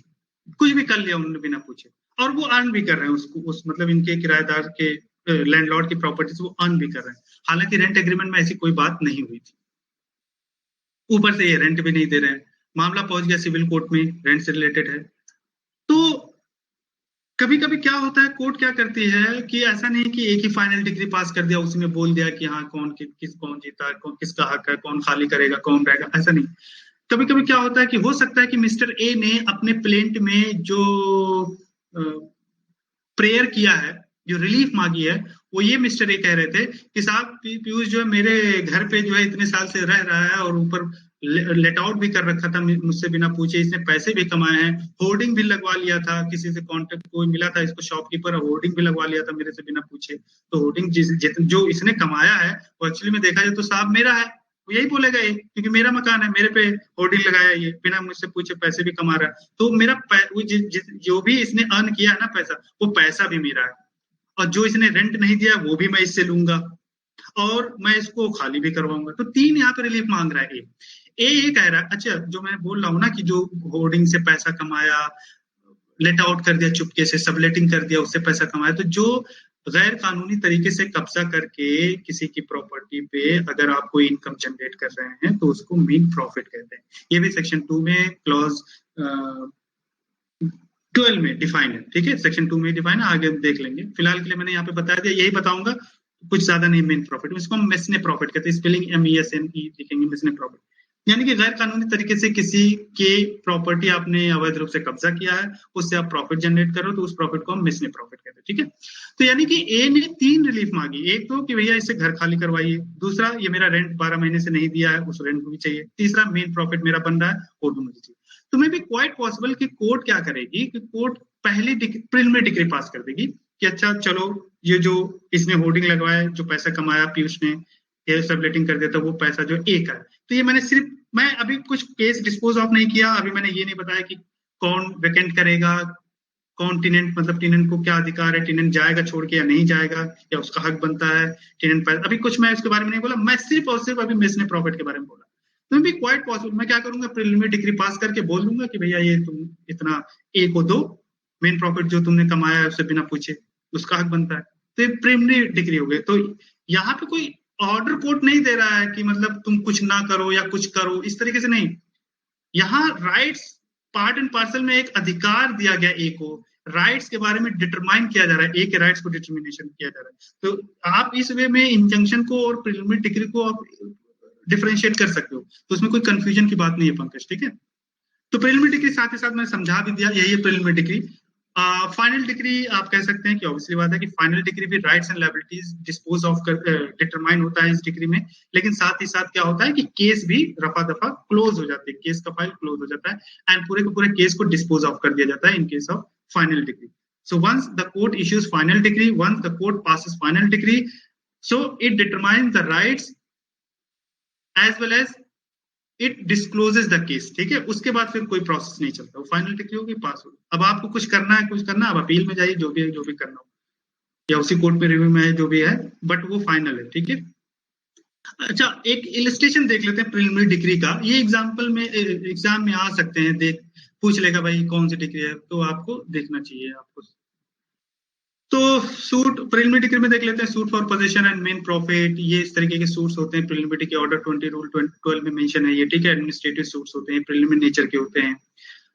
कुछ भी कर लिया उन्होंने बिना पूछे, और वो अर्न भी कर रहे हैं उसको, उस मतलब इनके किराएदार के लैंडलॉर्ड की प्रॉपर्टीज वो अर्न भी कर रहे हैं, हालांकि रेंट एग्रीमेंट में ऐसी कोई बात नहीं हुई थी। ऊपर से ये रेंट भी नहीं दे रहे हैं, मामला पहुंच गया सिविल कोर्ट में, रेंट से रिलेटेड है। तो कभी कभी क्या होता है, कोर्ट क्या करती है कि ऐसा नहीं कि एक ही फाइनल डिग्री पास कर दिया, उसमें बोल दिया कि हाँ कौन जीता, किसका हक है, कौन खाली करेगा, कौन रहेगा, ऐसा नहीं। कभी कभी क्या होता है कि हो सकता है कि मिस्टर ए ने अपने प्लेंट में जो प्रेयर किया है, जो रिलीफ मांगी है, वो ये मिस्टर ए कह रहे थे कि साहब पीयूष जो है मेरे घर पे जो है इतने साल से रह रहा है, और ऊपर लेट आउट भी कर रखा था मुझसे बिना पूछे, इसने पैसे भी कमाए हैं, होर्डिंग भी लगवा लिया था, किसी से कांटेक्ट कोई मिला था इसको शॉपकीपर, होर्डिंग भी लगवा लिया था मेरे से बिना पूछे। तो होर्डिंग जो इसने कमाया है वो एक्चुअली में देखा जाए तो साहब मेरा है, वो यही बोलेगा ये, क्योंकि मेरा मकान है, मेरे पे होर्डिंग लगाया, ये बिना मुझसे पूछे पैसे भी कमा रहा है, तो मेरा जो भी इसने अर्न किया है ना पैसा, वो पैसा भी मेरा है, और जो इसने रेंट नहीं दिया वो भी मैं इससे लूंगा, और मैं इसको खाली भी करवाऊंगा। तो 3 यहाँ पे रिलीफ मांग रहा है ये कह रहा है। अच्छा, जो मैं बोल रहा हूँ ना कि जो होर्डिंग से पैसा कमाया, लेट आउट कर दिया चुपके से, सबलेटिंग कर दिया, उससे पैसा कमाया, तो जो गैर कानूनी तरीके से कब्जा करके किसी की प्रॉपर्टी पे अगर आप कोई इनकम जनरेट कर रहे हैं तो उसको मीन प्रॉफिट कहते हैं। ये भी सेक्शन 2 में क्लॉज 12 में डिफाइन है, ठीक है, सेक्शन 2 में डिफाइन है, आगे देख लेंगे। फिलहाल के लिए मैंने यहाँ पे बता दिया, यही बताऊंगा, कुछ ज्यादा नहीं। मेन प्रॉफिट, इसको हम मेसने प्रॉफिट कहते हैं, स्पेलिंग MESNE लिखेंगे, मेसने प्रॉफिट, यानी कि गैर कानूनी तरीके से किसी के प्रॉपर्टी आपने अवैध रूप से कब्जा किया है, उससे आप प्रॉफिट जनरेट करो, तो उस प्रॉफिट को हम मेसने प्रॉफिट कहते हैं, ठीक है। तो यानी कि ए ने 3 रिलीफ मांगी, एक तो कि भैया इससे घर खाली करवाइए, दूसरा ये मेरा रेंट 12 महीने से नहीं दिया है, उस रेंट को भी चाहिए, तीसरा मेन प्रॉफिट मेरा बन रहा है वो भी मुझे चाहिए। तो मे बी क्वाइट पॉसिबल कि कोर्ट क्या करेगी कि कोर्ट पहली प्रिलिमिनरी डिग्री पास कर देगी कि अच्छा चलो, ये जो इसने होर्डिंग लगवाया, जो पैसा कमाया पीयूष ने, ये सबलेटिंग कर देता, वो पैसा जो एक है। तो ये मैं अभी कुछ केस डिस्पोज ऑफ नहीं किया, अभी मैंने ये नहीं बताया कि कौन वेकेंट करेगा, कौन टिनेंट, मतलब टिनेंट को क्या अधिकार है, टिनेंट जाएगा छोड़ के या नहीं जाएगा, या उसका हक बनता है टिनेंट पैसा, अभी कुछ मैं इसके बारे में नहीं बोला, मैं सिर्फ और सिर्फ अभी मेसने प्रॉफिट के बारे में बोला। तो भी क्वाइट पॉसिबल मैं क्या करूंगा, प्रिलिमिनरी डिग्री पास करके बोल दूंगा कि भैया ये तुम इतना ए को दो, मेन प्रॉफिट जो तुमने कमाया है उससे बिना पूछे, उसका हक बनता है। तो ये प्रिलिमिनरी डिक्री हो गई। तो यहाँ पे कोई ऑर्डर कोर्ट नहीं दे रहा है कि मतलब तुम कुछ ना करो या कुछ करो, इस तरीके से नहीं। यहाँ राइट्स पार्ट एंड पार्सल में एक अधिकार दिया गया ए को, राइट्स के बारे में डिटरमाइन किया जा रहा है, ए के राइट्स को डिटरमिनेशन किया जा रहा है। तो आप इस वे में इंजंक्शन को और प्रिलिमिनरी डिक्री को आप डिफरेंशिएट कर सकते हो, तो उसमें कोई कंफ्यूजन की बात नहीं है पंकज, ठीक है। तो प्रिलिमिनरी डिग्री साथ ही साथ मैंने समझा भी दिया, यही है प्रिलिमिनरी डिग्री। फाइनल डिग्री आप कह सकते हैं कि ऑब्वियसली बात है कि फाइनल डिग्री भी rights and liabilities dispose of determine होता है इस डिग्री में, लेकिन साथ ही साथ क्या होता है कि केस भी रफा दफा क्लोज हो जाती है, केस का फाइल क्लोज हो जाता है एंड पूरे के पूरे केस को डिस्पोज ऑफ कर दिया जाता है in case of final decree. So once the court issues final decree, once the court passes final decree, so it determines the rights as well as it discloses the case, ठीक है। उसके बाद फिर कोई प्रोसेस नहीं चलता, वो final decree होगी, पास होगी। अब आपको कुछ करना है, कुछ करना, अब अपील में जाइए, जो भी करना हो, या उसी कोर्ट में रिव्यू में है, जो भी है, बट वो फाइनल है, ठीक है। अच्छा, एक इलस्ट्रेशन देख लेते हैं प्रिलिमिनरी डिग्री का। ये एग्जाम्पल में एग्जाम में आ सकते हैं, देख पूछ लेगा भाई कौन सी डिग्री है, तो आपको देखना चाहिए आपको। तो सूट प्रिलिमिनरी डिग्री में देख लेते हैं, suit for position and main profit, ये इस तरीके के सूट्स होते हैं प्रिलिमिनरी के। ऑर्डर 20 रूल 12 में मेंशन है ये, ठीक है। एडमिनिस्ट्रेटिव सूट्स होते हैं, प्रिलिमिनरी नेचर के होते हैं।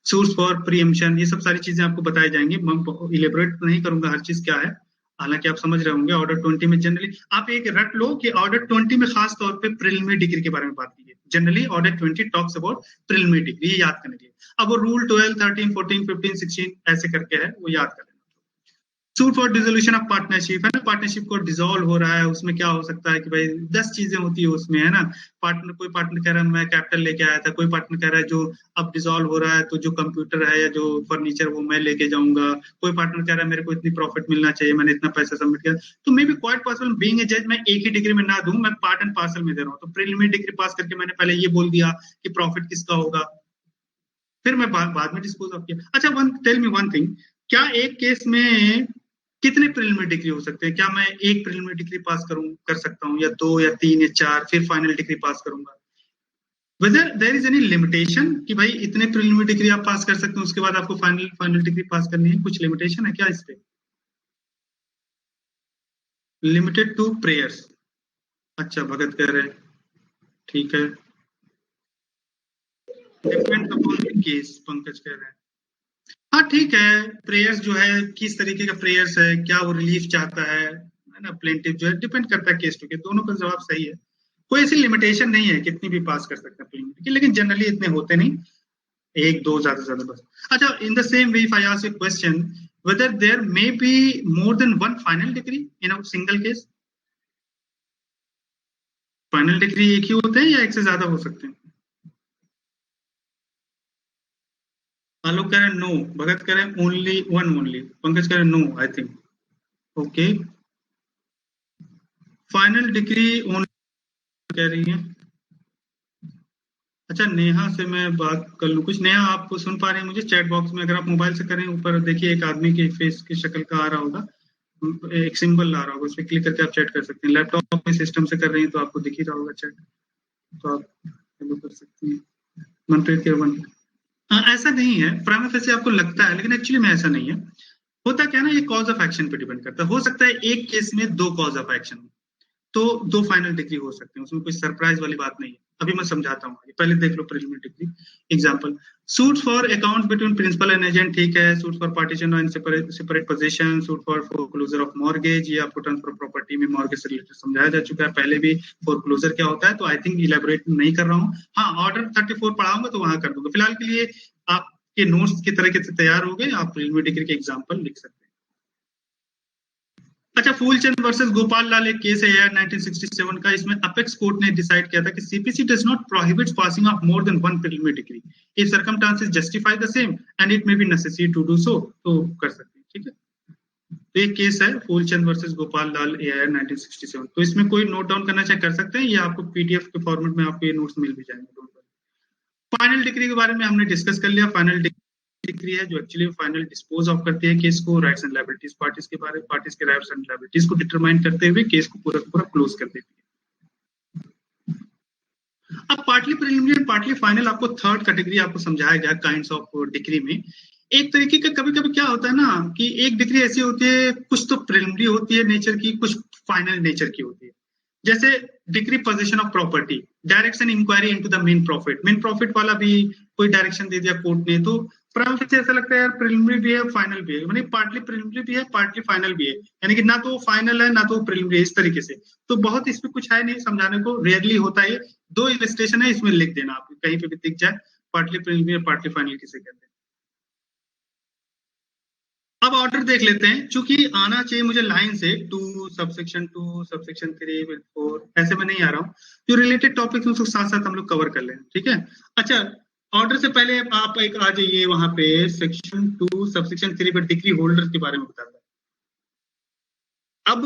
सूट्स फॉर प्रीएम्पशन, ये सब सारी चीजें आपको बताई जाएंगी, मैं इलेबोरेट नहीं करूंगा हर चीज क्या है, हालांकि आप समझ रहे होंगे। ऑर्डर 20 में जनरली आप एक रट लो कि ऑर्डर 20 में खास तौर पे प्रिलिमिनरी डिग्री के बारे में बात की है। Generally order 20 talks about preliminary degree, ये याद करने के लिए। अब वो रूल 12, 13, 14, 15, 16 ऐसे करके है, वो याद कर लेना। Suit for dissolution of partnership है ना, पार्टनरशिप को डिसॉल्व हो रहा है, उसमें क्या हो सकता है कि भाई 10 चीजें होती है उसमें, है ना। पार्टनर, कोई पार्टनर कह रहा है मैं कैपिटल लेके आया था, कोई पार्टनर कह रहा है जो अब डिसॉल्व हो रहा है तो जो कंप्यूटर है या जो फर्नीचर वो मैं लेके जाऊंगा, कोई पार्टनर कह रहा है मेरे को इतनी प्रॉफिट मिलना चाहिए, मैंने इतना पैसा सबमिट किया। तो मे be quite possible being a जज मैं एक ही डिग्री में ना दूं, मैं पार्ट एंड पार्सल में दे रहा हूँ। तो प्रिलिमिनरी डिग्री पास करके मैंने पहले ये बोल दिया कि प्रॉफिट किसका होगा, फिर मैं बाद में डिस्पोज ऑफ किया। अच्छा, टेल मी वन थिंग, क्या एक केस में कितने प्रिलिमिनरी डिग्री हो सकते हैं? क्या मैं एक प्रिलिमिनरी डिग्री पास कर सकता हूँ, या 2 या 3 या 4, फिर फाइनल डिग्री पास करूंगा? whether there is any limitation कि भाई इतने प्रिलिमिनरी डिग्री आप पास कर सकते हैं, उसके बाद आपको फाइनल डिग्री पास करनी है? कुछ लिमिटेशन है क्या इस पे? लिमिटेड टू प्रेयर्स, अच्छा भगत कह रहे हैं, ठीक है। Depend upon the case, Pankaj कह रहे हैं। हाँ ठीक है, प्रेयर्स जो है किस तरीके का प्रेयर्स है, क्या वो रिलीफ चाहता है ना, प्लेंटिव जो है, डिपेंड करता है केस टू केस। दोनों का जवाब सही है, कोई ऐसी लिमिटेशन नहीं है, कितनी भी पास कर सकते हैं प्रिलिमिनरी की, लेकिन जनरली इतने होते नहीं, 1 2 ज्यादा से ज्यादा बस। अच्छा, in the same way if I ask you question whether there may be more than one final decree in a single case, final decree एक ही होते हैं या एक से ज्यादा हो सकते हैं? आलोक कह रहे हैं नो, भगत कह रहे हैं ओनली वन ओनली, पंकज कह रहे हैं no I think, okay. Final decree only कह रही है। अच्छा, नेहा से मैं बात कर लूं कुछ। नेहा, आप सुन पा रहे हैं मुझे? चैट बॉक्स में अगर आप मोबाइल से करें, ऊपर देखिए एक आदमी के फेस की शक्ल का आ रहा होगा, एक सिंबल आ रहा होगा, उस पर क्लिक करके आप चैट कर सकते हैं। लैपटॉप में सिस्टम से कर रही हैं तो आपको दिख ही रहा होगा चैट, तो आप कर सकते हैं। मनप्रीत के वन, ऐसा नहीं है, प्राइमा फेसी आपको लगता है, लेकिन एक्चुअली में ऐसा नहीं है। होता क्या है ना, ये कॉज ऑफ एक्शन पे डिपेंड करता है। हो सकता है एक केस में 2 कॉज ऑफ एक्शन, तो 2 फाइनल डिग्री हो सकते हैं, उसमें कोई सरप्राइज वाली बात नहीं है। अभी मैं समझाता हूँ, पहले देख लो preliminary decree example. Suits for account between principal and agent, ठीक है। Suits for partition and separate possession, suit for foreclosure of mortgage, ये आपको ट्रांसफर प्रॉपर्टी में मॉर्गेज से रिलेटेड समझाया जा चुका है पहले भी। फोरक्लोजर क्या होता है, तो आई थिंक इलेबोरेट नहीं कर रहा हूँ। हाँ, ऑर्डर 34 पढ़ाऊंगा तो वहां कर दूंगा। फिलहाल के लिए आपके नोट्स की तरह से तैयार हो गए, आप प्रिलिमिनरी डिग्री के एग्जाम्पल लिख सकते हैं। अच्छा, फूलचंद वर्सेस गोपाल लाल एक केस है यार 1967 का। इसमें अपेक्स कोर्ट ने डिसाइड किया था कि CPC does not prohibit passing of more than one preliminary decree if circumstances justify the same and it may be necessary to do so, तो कर सकते हैं, ठीक है। तो एक केस है फूलचंद वर्सेस गोपाल लाल एआईआर 1967। तो इसमें कोई नोट डाउन करना चाहे कर सकते हैं, ये आपको पीडीएफ के फॉर्मेट में आपको ये नोट्स मिल भी जाएंगे। फाइनल डिग्री के बारे में हमने डिस्कस कर लिया। फाइनल डिग्री है जो एक्चुअली फाइनल डिस्पोज ऑफ करती है केस को, राइट्स एंड लायबिलिटीज पार्टीज के बारे में, पार्टीज के राइट्स एंड लायबिलिटीज को डिटरमाइन करते हुए केस को पूरा क्लोज कर देती है। अब पार्टली प्रिलिमिनरी पार्टली फाइनल, आपको थर्ड कैटेगरी आपको समझाया गया काइंड्स ऑफ डिग्री में। एक तरीके का कभी कभी क्या होता है ना कि एक डिग्री ऐसी होती है, कुछ तो प्रिलिमिनरी होती है नेचर की, कुछ फाइनल नेचर की होती है। जैसे decree possession of property, direction inquiry into the मेन प्रॉफिट वाला भी कोई डायरेक्शन दे दिया कोर्ट ने, तो प्राइमरी से ऐसा लगता है यार प्रिलिमिनरी भी है फाइनल भी है, यानी पार्टली प्रिलिमिनरी भी है पार्टली फाइनल भी है, यानी कि ना तो फाइनल है ना तो प्रिलिमिनरी है, इस तरीके से। तो बहुत इसमें कुछ है नहीं समझाने को, रेयरली होता है। दो इलस्ट्रेशन है, इसमें लिख देना, आप कहीं पे भी दिख जाए पार्टली प्रिलिमिनरी पार्टली फाइनल किसे कहते हैं। अब ऑर्डर देख लेते हैं, चूंकि आना चाहिए मुझे लाइन से 2 सबसेक्शन 3 4, ऐसे में नहीं आ रहा हूँ। जो रिलेटेड टॉपिक उसको साथ साथ हम लोग कवर कर लें, ठीक है। अच्छा, ऑर्डर से पहले आप एक आ जाइए वहां पे सेक्शन 2 सबसेक्शन 3 पर डिग्री होल्डर के बारे में बताता है। अब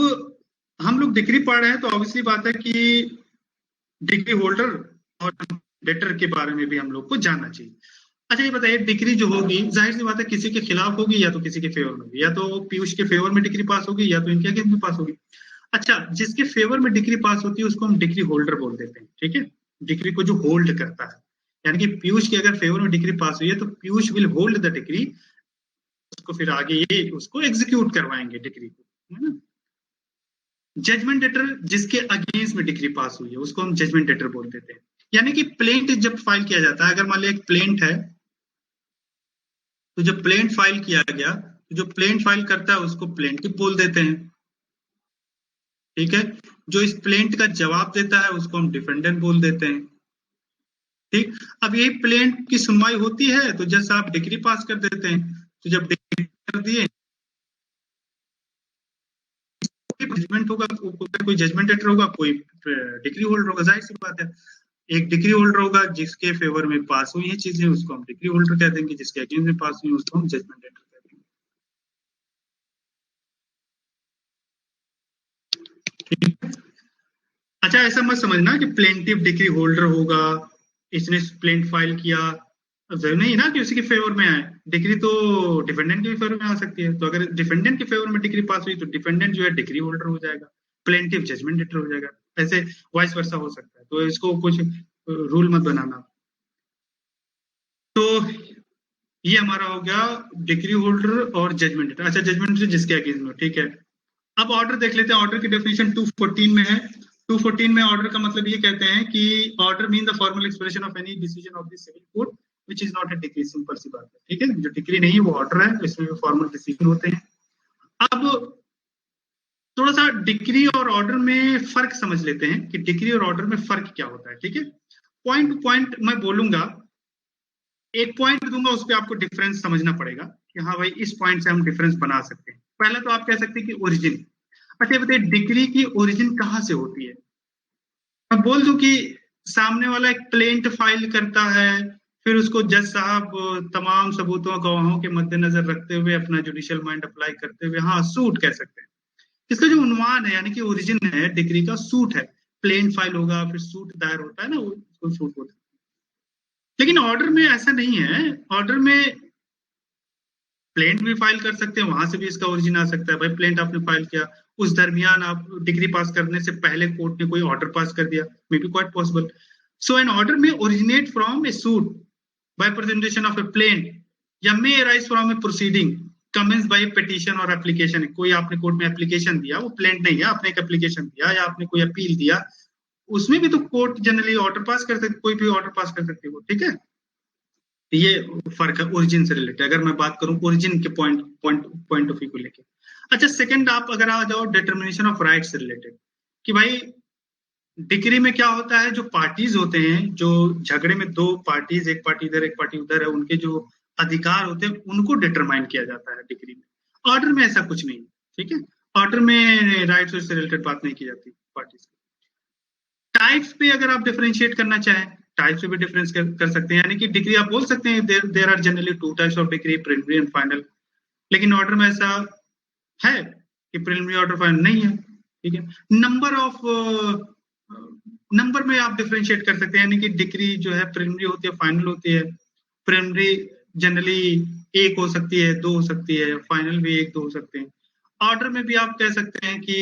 हम लोग डिग्री पढ़ रहे हैं तो ऑब्वियसली बात है कि डिग्री होल्डर और डेटर के बारे में भी हम लोग को जानना चाहिए। अच्छा ये बताइए, डिग्री जो होगी जाहिर सी बात है किसी के खिलाफ होगी या तो किसी के फेवर में होगी, या तो पीयूष के फेवर में डिग्री पास होगी या तो इनके अगेंस्ट में पास होगी। अच्छा, जिसके फेवर में डिग्री पास होती है उसको हम डिग्री होल्डर बोल देते हैं, ठीक है। डिग्री को जो होल्ड करता है, यानी कि पीयूष की अगर फेवर में डिग्री पास हुई है तो Piyush will hold the degree, उसको फिर आगे ये उसको एग्जीक्यूट करवाएंगे डिग्री को, है ना। जजमेंट डेटर जिसके अगेंस्ट में डिग्री पास हुई है उसको हम जजमेंट डेटर बोल देते हैं। यानी कि प्लेंट जब फाइल किया जाता है, अगर मान लिया एक प्लेंट है तो जब प्लेंट फाइल किया गया तो जो प्लेंट फाइल करता है उसको प्लेंटिव बोल देते हैं, ठीक है। जो इस प्लेंट का जवाब देता है उसको हम डिफेंडेंट बोल देते हैं, ठीक। अब यही प्लेंट की सुनवाई होती है तो जज साहब डिग्री पास कर देते हैं, तो जब डिग्री कर दिए जजमेंट होगा, कोई जजमेंट लेटर होगा, कोई डिग्री होल्डर होगा, जाहिर सी बात है। एक डिग्री होल्डर होगा जिसके फेवर में पास हुई है चीजें उसको हम डिग्री होल्डर कह देंगे, जिसके अगेंस्ट में पास हुई उसको हम जजमेंट लेटर कह देंगे, ठीक। अच्छा, ऐसा मत समझना कि प्लेंटिव डिग्री होल्डर होगा, इसने प्लेंट फाइल किया, जरूरी नहीं ना कि उसी के फेवर में आए। डिग्री तो डिफेंडेंट के भी फेवर में आ सकती है, तो अगर डिफेंडेंट के फेवर में डिग्री पास हुई तो डिफेंडेंट जो है डिग्री होल्डर हो जाएगा, प्लेंटिव जजमेंट लेटर हो जाएगा। ऐसे वाइस वर्सा हो सकता है, तो इसको कुछ रूल मत बनाना। तो ये हमारा हो गया डिग्री होल्डर और जजमेंट लेटर। अच्छा, जजमेंट लेटर जिसके अगेंस्ट में, ठीक है। अब ऑर्डर देख लेते हैं, ऑर्डर की डेफिनेशन 214 में है। 214 में ऑर्डर का मतलब ये कहते हैं कि order mean the formal expression of any decision of the civil court which is not a decree, simple सी बात है, ठीक है। जो डिग्री नहीं है वो ऑर्डर है, इसमें भी फॉर्मल डिसीजन होते हैं। अब थोड़ा सा डिग्री और ऑर्डर में फर्क समझ लेते हैं कि डिग्री और ऑर्डर में फर्क क्या होता है, ठीक है। पॉइंट टू पॉइंट मैं बोलूंगा, एक पॉइंट दूंगा उस पर आपको डिफरेंस समझना पड़ेगा कि हाँ भाई इस पॉइंट से हम डिफरेंस बना सकते हैं। पहले तो आप कह सकते हैं कि ओरिजिन। अच्छा बताइए, डिग्री की ओरिजिन कहाँ से होती है। मैं बोल दूं कि सामने वाला एक प्लेंट फाइल करता है, फिर उसको जज साहब तमाम सबूतों गवाहों के मद्देनजर रखते हुए अपना जुडिशियल माइंड अप्लाई करते हुए, हाँ सूट कह सकते हैं। इसका जो उन्वान है यानी कि ओरिजिन है डिग्री का, सूट है। प्लेन फाइल होगा फिर सूट दायर होता है ना, वो सूट होता है। लेकिन ऑर्डर में ऐसा नहीं है। ऑर्डर में प्लेंट भी फाइल कर सकते हैं, वहां से भी इसका ओरिजिन आ सकता है। भाई प्लेंट आपने फाइल किया, उस दरमियान आप डिग्री पास करने से पहले कोर्ट ने कोई ऑर्डर पास कर दिया, may be quite possible. So an order may originate from a suit by presentation of a plaint या may arise from a proceeding commenced by petition और एप्लीकेशन। कोई आपने कोर्ट में एप्लीकेशन दिया, वो प्लेंट नहीं है, आपने एक एप्लीकेशन दिया या आपने कोई अपील दिया, उसमें भी तो कोर्ट जनरली ऑर्डर पास कर सकती, कोई भी ऑर्डर पास कर सकती है वो, ठीक है। ये फर्क है ओरिजिन से रिलेटेड, अगर मैं बात करूं ओरिजिन के पॉइंट ऑफ व्यू को लेके। अच्छा, सेकंड आप अगर आ जाओ डिटर्मिनेशन ऑफ राइट से रिलेटेड, कि भाई डिग्री में क्या होता है, जो पार्टीज होते हैं, जो झगड़े में दो पार्टीज, एक पार्टी इधर एक पार्टी उधर है, उनके जो अधिकार होते हैं उनको डिटरमाइन किया जाता है डिग्री में। ऑर्डर में ऐसा कुछ नहीं, ठीक है। ऑर्डर में राइट्स से रिलेटेड बात नहीं की जाती पार्टीज। टाइप्स पे अगर आप डिफरेंशिएट करना चाहें, टाइप्स पे भी डिफरेंस कर सकते हैं, यानी कि डिग्री आप बोल सकते हैं there are generally 2 types of decree, preliminary and final. लेकिन ऑर्डर में ऐसा है कि प्रिलिमिनरी ऑर्डर फाइनल नहीं है, ठीक है। नंबर में आप डिफरेंशिएट कर सकते हैं, यानी कि डिग्री जो है प्रिलिमिनरी होती है फाइनल होती है। प्रिलिमिनरी जनरली 1 हो सकती है, 2 हो सकती है, फाइनल भी 1 2 हो सकते हैं। ऑर्डर में भी आप कह सकते हैं कि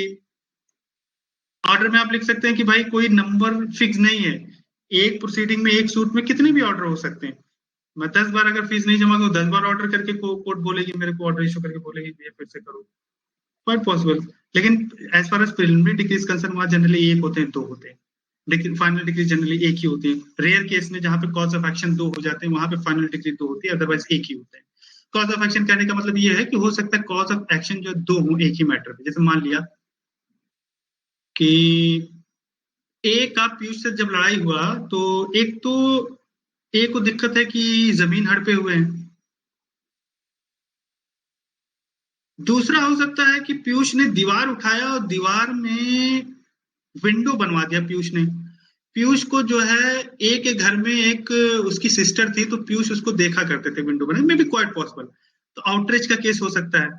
ऑर्डर में आप लिख सकते हैं कि भाई कोई नंबर फिक्स नहीं है, एक प्रोसीडिंग में एक सूट में कितने भी ऑर्डर हो सकते हैं। मैं 10 बार अगर फीस नहीं जमा करूँ, 10 बार ऑर्डर करके कोर्ट बोलेगी मेरे को, ऑर्डर इशू करके बोलेगी ये फिर से करो, क्वाइट पॉसिबल। लेकिन as far as preliminary decrees concern वहां जनरली एक होते हैं, दो होते हैं, लेकिन फाइनल डिग्री जनरली एक ही होती है। रेयर केस में जहां पे कॉज ऑफ एक्शन दो हो जाते हैं, वहां पे फाइनल डिग्री दो होती है, अदरवाइज एक ही होते हैं। कॉज ऑफ एक्शन कहने का मतलब ये है कि हो सकता है कॉज ऑफ एक्शन जो दो हो एक ही मैटर पे। जैसे मान लिया कि ए का पीयूष से जब लड़ाई हुआ, तो एक तो ए को दिक्कत है कि जमीन हड़पे हुए हैं, दूसरा हो सकता है कि पीयूष ने दीवार उठाया और दीवार में विंडो बनवा दिया पीयूष ने। पीयूष को जो है ए के घर में एक उसकी सिस्टर थी, तो पीयूष उसको देखा करते थे विंडो बने, मे बी क्वाइट पॉसिबल। तो आउटरीच का केस हो सकता है।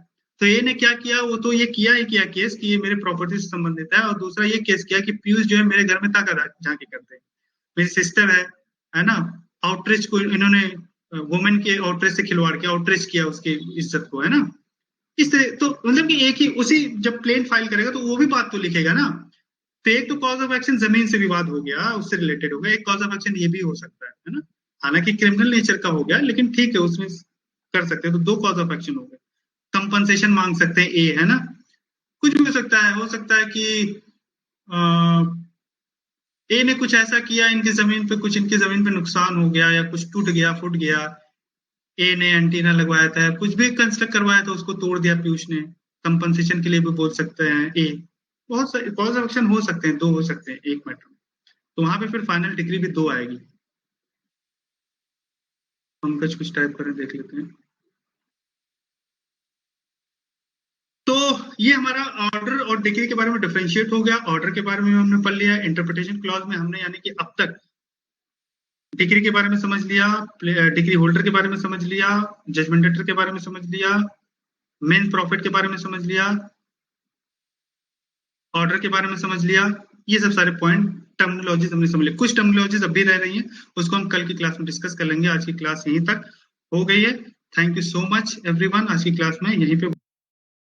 तो ए ने क्या किया, वो तो ये किया केस कि ये मेरे प्रॉपर्टी से संबंधित है, और दूसरा ये केस किया कि पीयूष जो है मेरे घर में ताका झांकी करते हैं, मेरी सिस्टर है ना। आउटरीच को इन्होंने वुमेन के आउटरीच से खिलवाड़ किया, आउटरीच किया उसकी इज्जत को, है ना। इस तरह तो मतलब कि एक ही उसी जब प्लेन फाइल करेगा तो वो भी बात तो लिखेगा ना। तो एक तो कॉज ऑफ एक्शन जमीन से विवाद हो गया, उससे रिलेटेड हो गया, एक कॉज ऑफ एक्शन ये भी हो सकता है ना। हालांकि क्रिमिनल नेचर का हो गया, लेकिन ठीक है उसमें कर सकते हैं, तो दो कॉज ऑफ एक्शन हो गए। कंपनसेशन मांग सकते हैं ए, है ना। कुछ भी हो सकता है कि ए ने कुछ ऐसा किया इनकी जमीन पे, कुछ इनकी जमीन पे नुकसान हो गया, या कुछ टूट गया फूट गया, ए ने एंटीना लगवाया था, कुछ भी कंस्ट्रक्ट करवाया था, उसको तोड़ दिया पीयूष ने, कंपनसेशन के लिए भी बोल सकते हैं ए। बहुत सारे कॉज ऑफ एक्शन हो सकते हैं, दो हो सकते हैं एक मैटर में, तो वहां पे फिर फाइनल डिग्री भी दो आएगी। हम कुछ टाइप करें देख लेते हैं। तो ये हमारा ऑर्डर और डिग्री के बारे में डिफरेंशिएट हो गया। ऑर्डर के बारे में हमने पढ़ लिया, इंटरप्रिटेशन क्लॉज में हमने यानी कि अब तक डिग्री के बारे में समझ लिया, डिग्री होल्डर के बारे में समझ लिया, जजमेंट डेटर के बारे में समझ लिया, मेन प्रॉफिट के बारे में समझ लिया, ऑर्डर के बारे में समझ लिया। ये सब सारे पॉइंट टर्मिनोलॉजीज हमने समझ लिया। कुछ टर्मिनोलॉजीज अभी रह रही हैं, उसको हम कल की क्लास में डिस्कस कर लेंगे। आज की क्लास यहीं तक हो गई है। Thank you so much everyone, आज की क्लास में यहीं पे